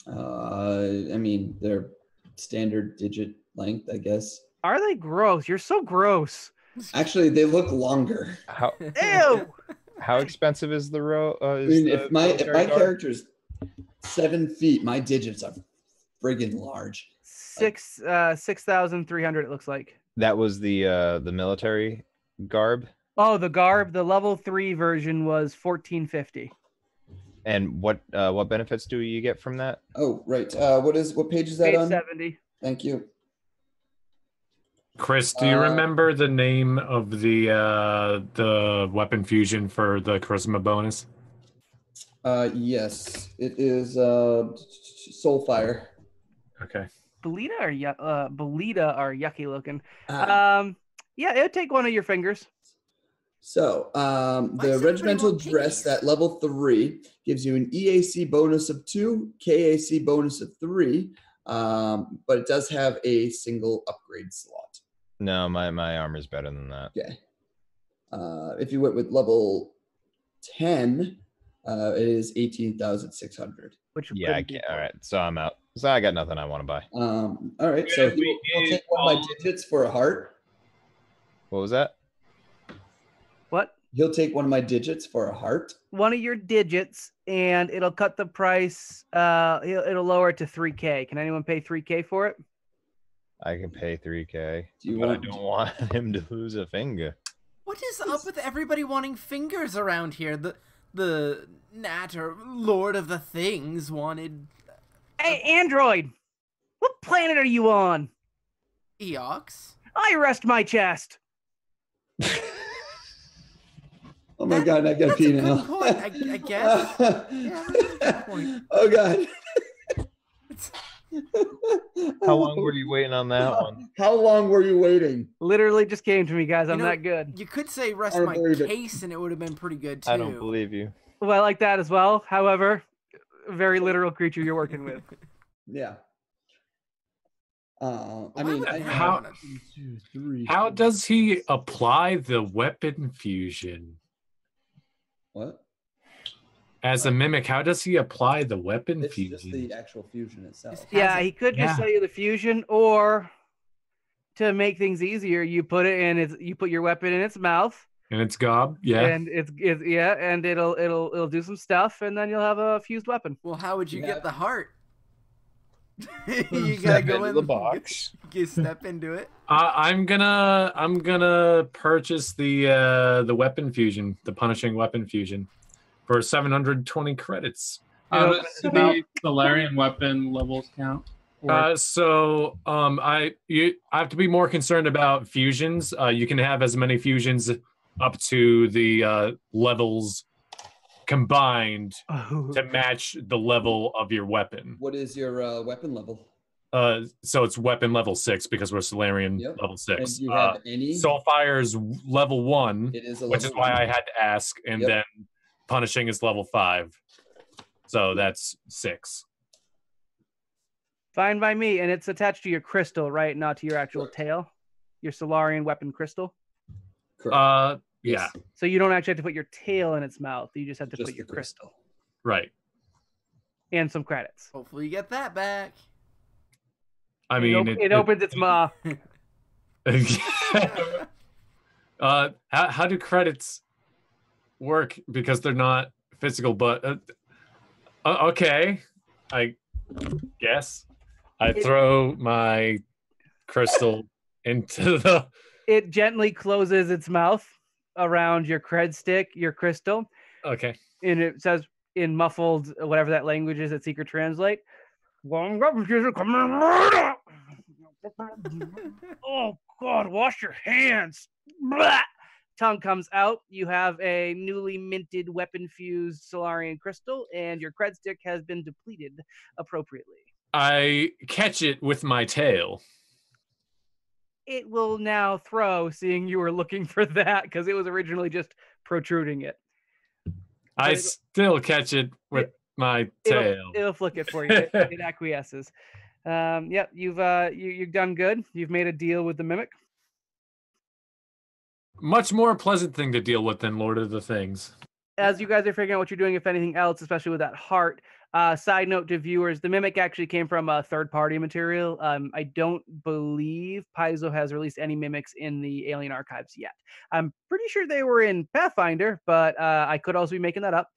I mean, they're standard digit length, I guess. Are they gross? You're so gross. Actually, they look longer. Ew. how expensive is the row? I mean, if my character's 7 feet, my digits are friggin' large. 6,300. It looks like. That was the military garb. Oh, the garb. The level 3 version was 1450. And what benefits do you get from that? Oh, right. What page is that Page on? 70. Thank you. Chris, do you remember the name of the weapon fusion for the charisma bonus? Yes, it is Soulfire. Okay. Belita are yucky looking. Ah. Yeah, it would take one of your fingers. So the does regimental everybody want dress pinkies? at level 3 gives you an EAC bonus of 2, KAC bonus of 3, but it does have a single upgrade slot. No, my armor's better than that. Okay. If you went with level 10, it is 18,600. Which Yeah, I couldn't be can't. All more. right, so I'm out. So I got nothing I want to buy. All right, so we'll take one of my digits for a heart. What was that? What? He'll take one of my digits for a heart. One of your digits, and it'll cut the price. It'll lower it to 3K. Can anyone pay 3K for it? I can pay 3K, Do you but I want- don't want him to lose a finger. What is up with everybody wanting fingers around here? The Nat or Lord of the Things wanted Hey, Android! What planet are you on? Eox. I rest my chest. Oh my God, I got That's pee a good now. point, I guess. Yeah, that's a good point. Oh God. How long were you waiting on that one? How long were you waiting? Literally just came to me, guys. I'm You know, that good. You could say rest I don't my believe it. case and it would have been pretty good too. I don't believe you. Well, I like that as well. However, very literal creature you're working with. Yeah. I Why mean, would I I have How- 1, 2, 3, How 4. does he apply the weapon fusion? What? As a mimic, how does he apply the weapon It's just fusion? the actual fusion itself. Just- Yeah, Has it- he could just Yeah. sell you the fusion, or to make things easier, you put your weapon in its mouth. And it's gob, yeah. And it's and it'll do some stuff, and then you'll have a fused weapon. Well, how would you Yeah. get the heart? You gotta Step go into in the box. You step into it. I'm gonna purchase the weapon fusion, the punishing weapon fusion, for 720 credits. How does the Solarian weapon levels count? So I have to be more concerned about fusions. You can have as many fusions up to the levels combined to match the level of your weapon. What is your weapon level? So it's weapon level 6 because we're Solarian Yep. level 6. And do you have any? Soulfire's level 1, It is a which is level why one. I had to ask, and Yep. then punishing is level 5. So that's 6. Fine by me, and it's attached to your crystal, right? Not to your actual Correct. tail. Your Solarian weapon crystal. Correct. Yeah, Yes. So you don't actually have to put your tail in its mouth. You just have to Just put your the crystal right. and some credits. Hopefully you get that back. I mean, it opens its mouth. How do credits work? Because they're not physical, but okay, I guess I throw my crystal into the. It gently closes its mouth around your cred stick, your crystal, Okay. and it says in muffled whatever that language is that Seeker translate. Oh God, wash your hands. Blah! Tongue comes out. You have a newly minted weapon fused Solarian crystal, and your cred stick has been depleted appropriately. I catch it with my tail. It will now throw, seeing you were looking for that, because it was originally just protruding it. I still catch it with my tail. It'll flick it for you. It acquiesces. Yep, you've done good. You've made a deal with the mimic. Much more pleasant thing to deal with than Lord of the Things. As you guys are figuring out what you're doing, if anything else, especially with that heart. Side note to viewers, the mimic actually came from a third-party material. I don't believe Paizo has released any mimics in the Alien Archives yet. I'm pretty sure they were in Pathfinder, but I could also be making that up.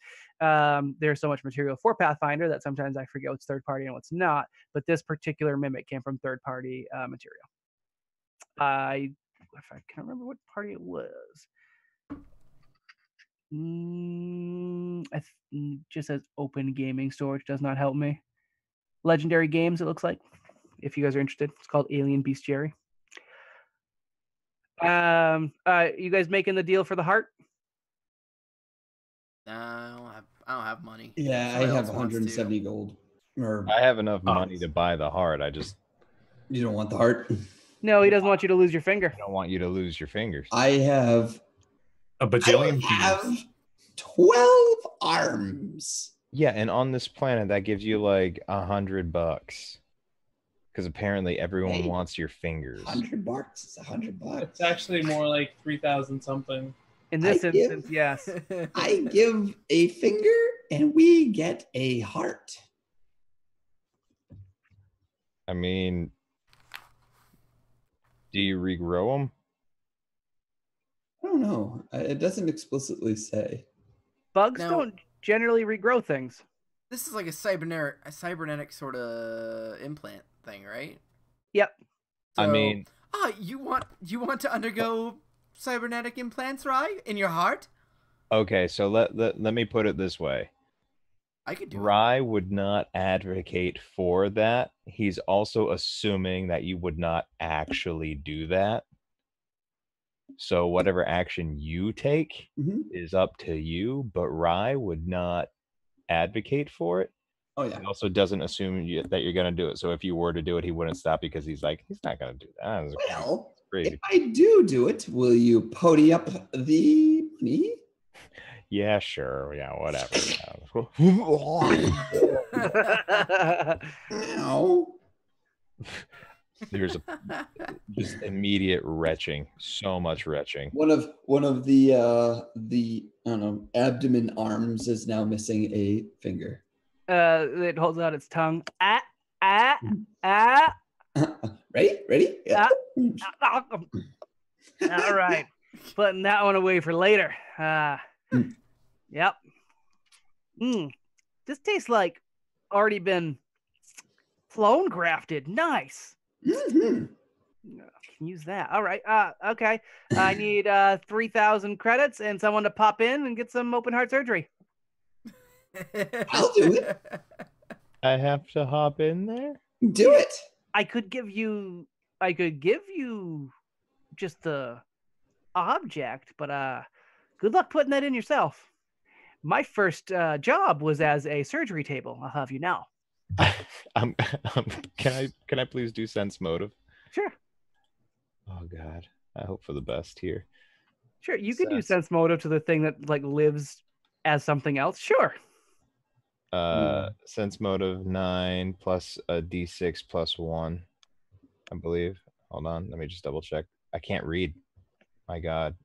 There's so much material for Pathfinder that sometimes I forget what's third-party and what's not, but this particular mimic came from third-party material. If I can't remember what party it was. It just says open gaming store, which does not help me. Legendary Games, it looks like. If you guys are interested, it's called Alien Bestiary. You guys making the deal for the heart? No, I don't have money. Yeah, Somebody I have else wants to. 170 gold. Or I have enough money to buy the heart. I just you don't want the heart? No, he doesn't want you to lose your finger. don't want you to lose your fingers. I have A bajillion I have fingers. 12 arms. Yeah, and on this planet that gives you like $100, because apparently everyone Hey, wants your fingers. $100 is $100. It's actually more like 3,000 something. In this I give- instance, yes. I give a finger and we get a heart. I mean, do you regrow them? I don't know. It doesn't explicitly say. Bugs Now- don't generally regrow things. This is like a cybernetic sort of implant thing, right? Yep. I So- mean, you want to undergo cybernetic implants, right? In your heart? okay, so let me put it this way. I could do it. Rye would not advocate for that. He's also assuming that you would not actually do that. So whatever action you take Mhm. is up to you, but Rye would not advocate for it. Oh, yeah. He also doesn't assume that you're going to do it. So if you were to do it, he wouldn't stop because he's like, he's not going to do that. That's Well, crazy. if I do it, will you pony up the money? Yeah, sure. Yeah, whatever. No. There's just immediate retching. So much retching. One of the I don't know, abdomen arms is now missing a finger. It holds out its tongue. right Ready? Yeah. All right. Putting that one away for later. Yep. This tastes like already been clone grafted. Nice. Mm-hmm. Can use that. All right. Okay. I need 3,000 credits and someone to pop in and get some open heart surgery. I'll do it. I have to hop in there. Do it. I could give you just the object, but good luck putting that in yourself. My first job was as a surgery table. I'll have you know. Can I please do sense motive? Sure. Oh God, I hope for the best here. Sure, you could do sense motive to the thing that like lives as something else. Sure. Sense motive 9 plus a d6 plus 1, I believe. Hold on, let me just double check. I can't read. My God,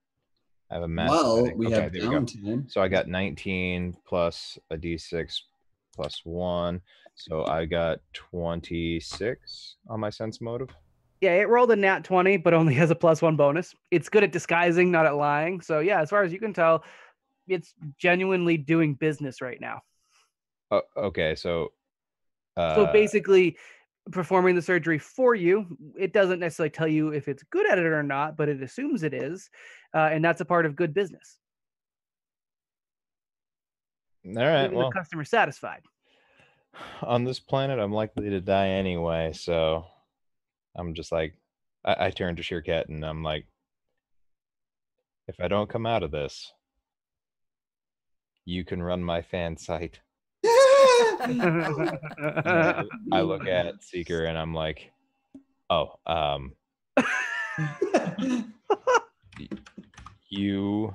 I have a math. Well, we okay, have there we go. downtime. So I got 19 plus a d6 plus 1. So I got 26 on my sense motive. Yeah, it rolled a nat 20, but only has a +1 bonus. It's good at disguising, not at lying. So yeah, as far as you can tell, it's genuinely doing business right now. Okay, so basically performing the surgery for you. It doesn't necessarily tell you if it's good at it or not, but it assumes it is, and that's a part of good business. all right, Keeping well, the customer satisfied. on this planet, I'm likely to die anyway, so I'm just like, I turn to Sheerkat and I'm like, if I don't come out of this, you can run my fan site. I look at Seeker and I'm like, oh, you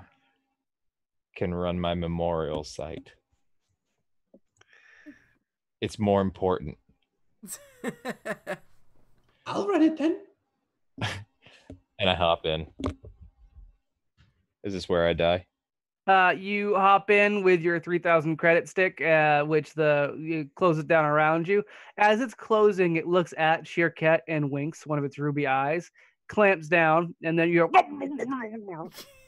can run my memorial site. It's more important. I'll run it then. And I hop in. Is this where I die? You hop in with your 3,000 credit stick, which it closes down around you. As it's closing, it looks at Sheerkat and winks one of its ruby eyes, clamps down, and then you're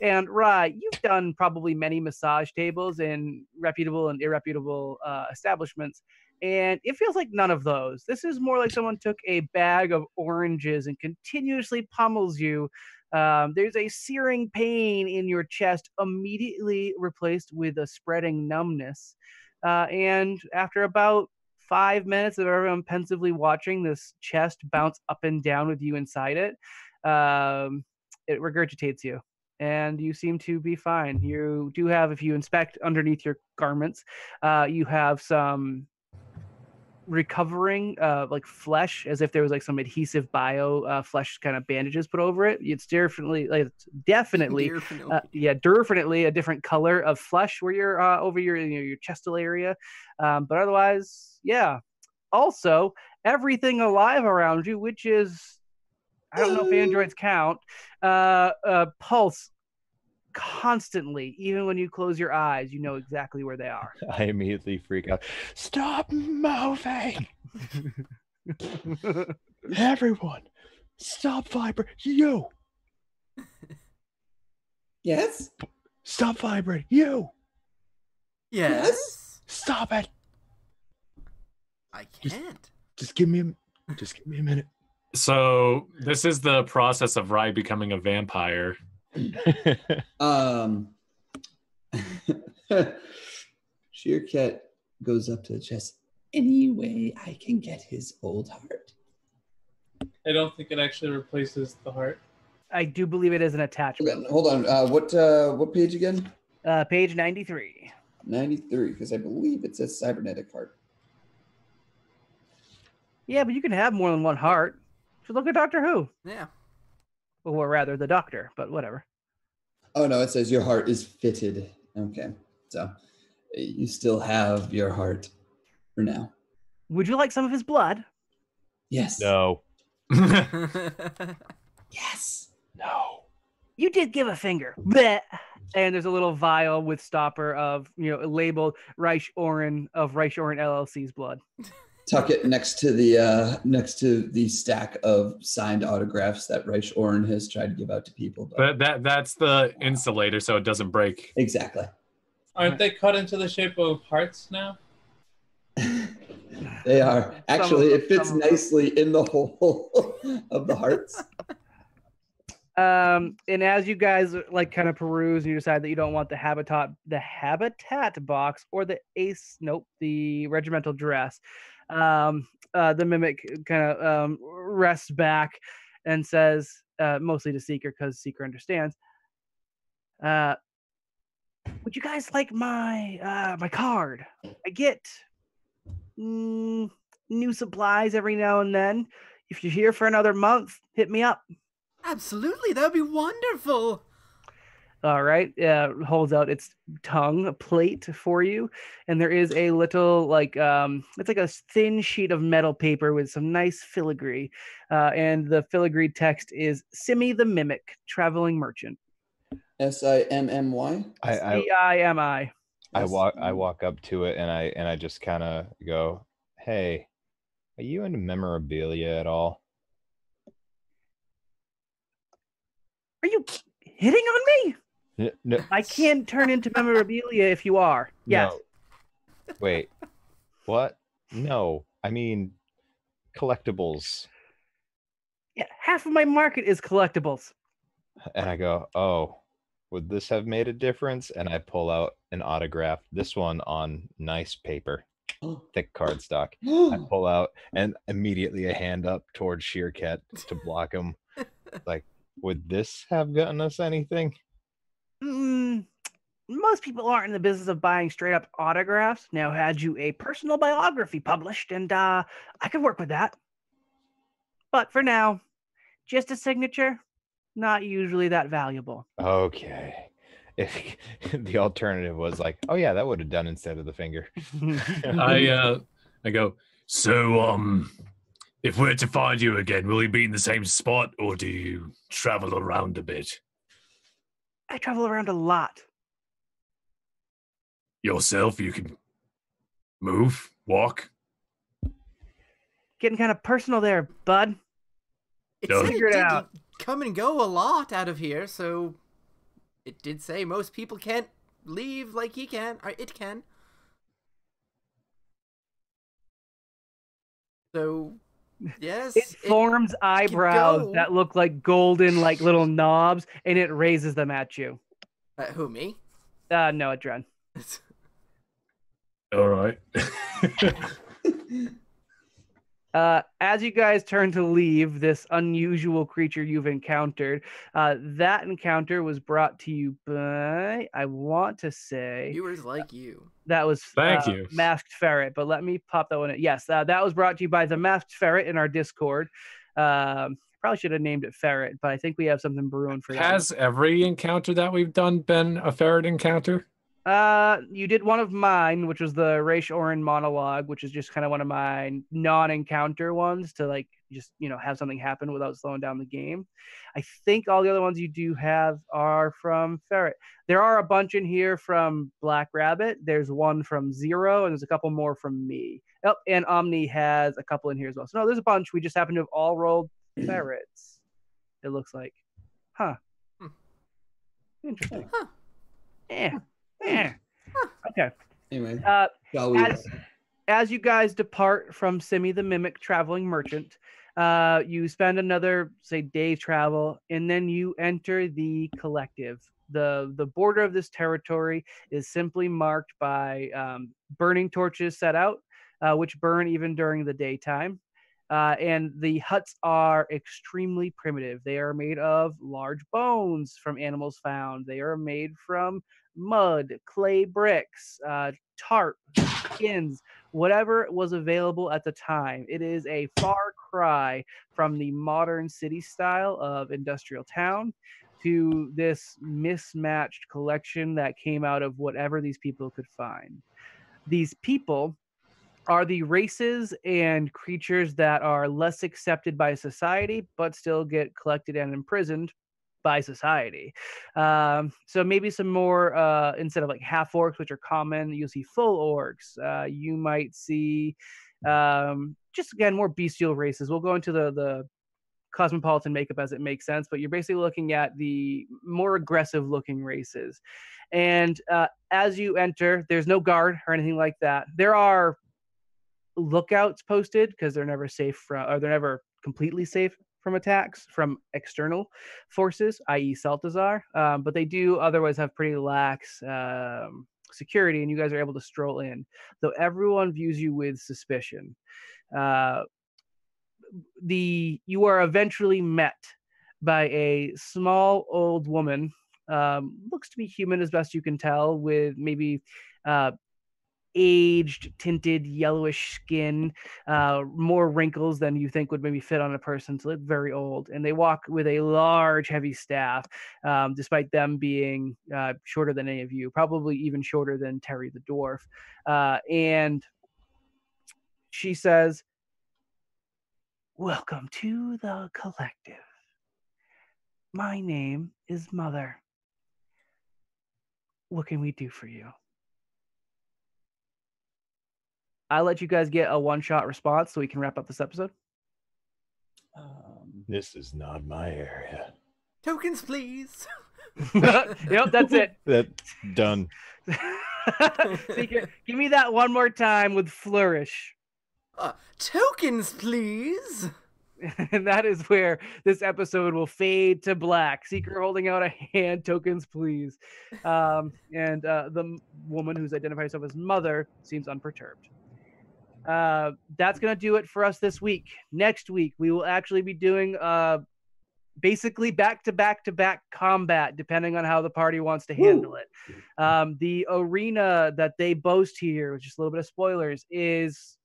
and right, you've done probably many massage tables in reputable and irreputable establishments, and it feels like none of those. This is more like someone took a bag of oranges and continuously pummels you. There's a searing pain in your chest, immediately replaced with a spreading numbness. And after about 5 minutes of everyone pensively watching this chest bounce up and down with you inside it, it regurgitates you. And you seem to be fine. You do have, if you inspect underneath your garments, you have some recovering like flesh, as if there was like some adhesive bio flesh kind of bandages put over it. It's definitely definitely a different color of flesh where you're over your chestal area, but otherwise, yeah. Also, everything alive around you, which is, I don't know if androids count, pulse constantly. Even when you close your eyes, you know exactly where they are. I immediately freak out. Stop moving! Everyone, stop vibrating. You! Yes? Stop vibrating. You! Yes. Stop it! I can't. Just give me a minute. So this is the process of Rai becoming a vampire. Sheerkat goes up to the chest. Any way I can get his old heart? I don't think it actually replaces the heart. I do believe it is an attachment. Hold on. What page again? Page 93. 93, because I believe it says cybernetic heart. Yeah, but you can have more than one heart. Just look at Doctor Who. Yeah. Or rather, the Doctor, but whatever. Oh, no, it says your heart is fitted. Okay, so you still have your heart for now. Would you like some of his blood? Yes. No. Yes. No. You did give a finger. Blech. And there's a little vial with stopper of, labeled Reich Oren of Reich Oren LLC's blood. tuck it next to the stack of signed autographs that Reich Oren has tried to give out to people. But that's the insulator, so it doesn't break. Exactly. Aren't they cut into the shape of hearts now? They are. Actually, it fits nicely in the hole of the hearts. And as you guys like kind of peruse and you decide that you don't want the habitat box or the regimental dress, the mimic kind of rests back and says, mostly to Seeker because Seeker understands, would you guys like my my card? I get new supplies every now and then. If you're here for another month, hit me up. Absolutely, that would be wonderful. All right, holds out its tongue, a plate for you, and there is a little it's like a thin sheet of metal paper with some nice filigree, and the filigree text is "Simmy the Mimic, Traveling Merchant." SIMMY. CIMI. I walk up to it and I just kind of go, "Hey, are you into memorabilia at all?" Are you hitting on me? No, I can't turn into memorabilia if you are. Yes. No. Wait. What? No. I mean, collectibles. Yeah, half of my market is collectibles. And I go, "Oh, would this have made a difference?" And I pull out an autograph. This one on nice paper, thick cardstock. I pull out and immediately a hand up towards Sheerkat to block him. Like, would this have gotten us anything? Most people aren't in the business of buying straight up autographs. Now, had you a personal biography published, and I could work with that. But for now, just a signature, not usually that valuable. Okay. If the alternative was like, "Oh yeah, that would have done instead of the finger." I go, so if we're to find you again, will you be in the same spot or do you travel around a bit? I travel around a lot. Yourself, you can move, walk. Getting kind of personal there, bud. It No. said Figure it it did out. come and go a lot out of here, so it did say most people can't leave like he can. Or it can. So, yes. It forms eyebrows go. that look like golden, like little knobs, and it raises them at you. Who, me? No, Dren. All right. As you guys turn to leave this unusual creature you've encountered, that encounter was brought to you by, I want to say, Viewers like you. that was Thank you. Masked Ferret, but let me pop that one in. Yes, that was brought to you by the Masked Ferret in our Discord. Probably should have named it Ferret, but I think we have something brewing for that. Has every encounter that we've done been a ferret encounter? You did one of mine, which was the Reich Oren monologue, which is just kind of one of my non-encounter ones to like just have something happen without slowing down the game. I think all the other ones you do have are from Ferret. There are a bunch in here from Black Rabbit. There's one from Zero, and there's a couple more from me. Oh, and Omni has a couple in here as well. So no, there's a bunch. We just happen to have all rolled ferrets. It looks like, huh? Interesting. Huh. Yeah. Yeah. Okay. Anyway, Uh, as you guys depart from Simmy the Mimic Traveling Merchant, you spend another, say, day's travel, and then you enter the Collective. The border of this territory is simply marked by burning torches set out, which burn even during the daytime. And the huts are extremely primitive. They are made of large bones from animals found. They are made from mud, clay bricks, tarp, skins, whatever was available at the time. It is a far cry from the modern city style of industrial town to this mismatched collection that came out of whatever these people could find. These people are the races and creatures that are less accepted by society, but still get collected and imprisoned by society. So maybe some more, instead of like half orcs, which are common, you'll see full orcs. You might see Just again, more bestial races. We'll go into the cosmopolitan makeup as it makes sense, but you're basically looking at the more aggressive looking races. And as you enter, there's no guard or anything like that. There are lookouts posted because they're never safe from, or they're never completely safe from attacks from external forces, i.e. Saltazar, but they do otherwise have pretty lax security, and you guys are able to stroll in, though everyone views you with suspicion. You are eventually met by a small old woman, looks to be human as best you can tell, with maybe aged, tinted, yellowish skin, more wrinkles than you think would maybe fit on a person, to look very old. And they walk with a large, heavy staff, despite them being shorter than any of you, probably even shorter than Terry the dwarf. And she says, "Welcome to the collective. My name is Mother. What can we do for you?" I'll let you guys get a one-shot response so we can wrap up this episode. This is not my area. Tokens, please. Yep, that's it. That done. Secret, give me that one more time with flourish. Tokens, please. And that is where this episode will fade to black. Seeker holding out a hand, tokens, please. And the woman who's identified herself as Mother seems unperturbed. That's going to do it for us this week. Next week, we will actually be doing basically back-to-back-to-back combat, depending on how the party wants to handle it. The arena that they boast here, with just a little bit of spoilers, is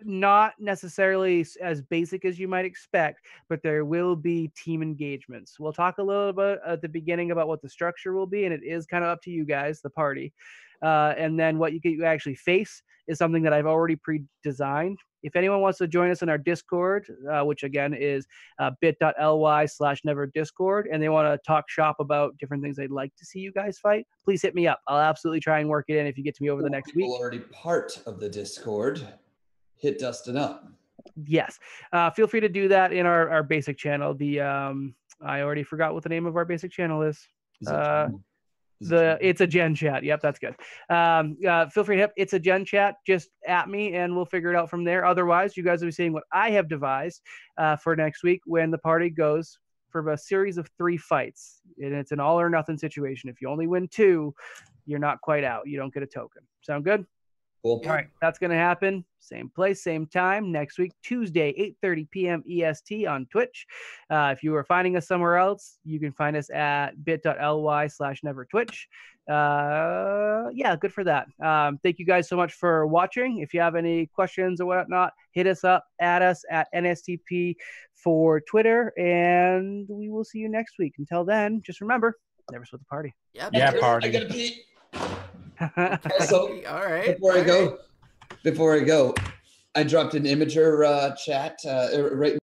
not necessarily as basic as you might expect, but there will be team engagements. We'll talk a little bit at the beginning about what the structure will be, and it is kind of up to you guys, the party. And then what you actually face is something that I've already pre-designed. If anyone wants to join us in our Discord, which again is bit.ly/neverdiscord, and they want to talk shop about different things they'd like to see you guys fight, please hit me up. I'll absolutely try and work it in if you get to me over the next week. People already part of the Discord. Hit Dustin up. Yes. Feel free to do that in our basic channel. I already forgot what the name of our basic channel is. It's a Gen Chat. Yep, that's good. Feel free to hit It's a Gen Chat just at me, and we'll figure it out from there. Otherwise, you guys will be seeing what I have devised for next week when the party goes for a series of 3 fights. And it's an all or nothing situation. If you only win 2, you're not quite out. You don't get a token. Sound good? Cool. All right, that's going to happen. Same place, same time next week, Tuesday, 8:30 p.m. EST on Twitch. If you are finding us somewhere else, you can find us at bit.ly/nevertwitch. Yeah, good for that. Thank you guys so much for watching. If you have any questions or whatnot, hit us up, add us at NSTP for Twitter, and we will see you next week. Until then, just remember, never split the party. Yep. Yeah, I party. gotta pee. Also, All right. before I go, I dropped an Imager chat right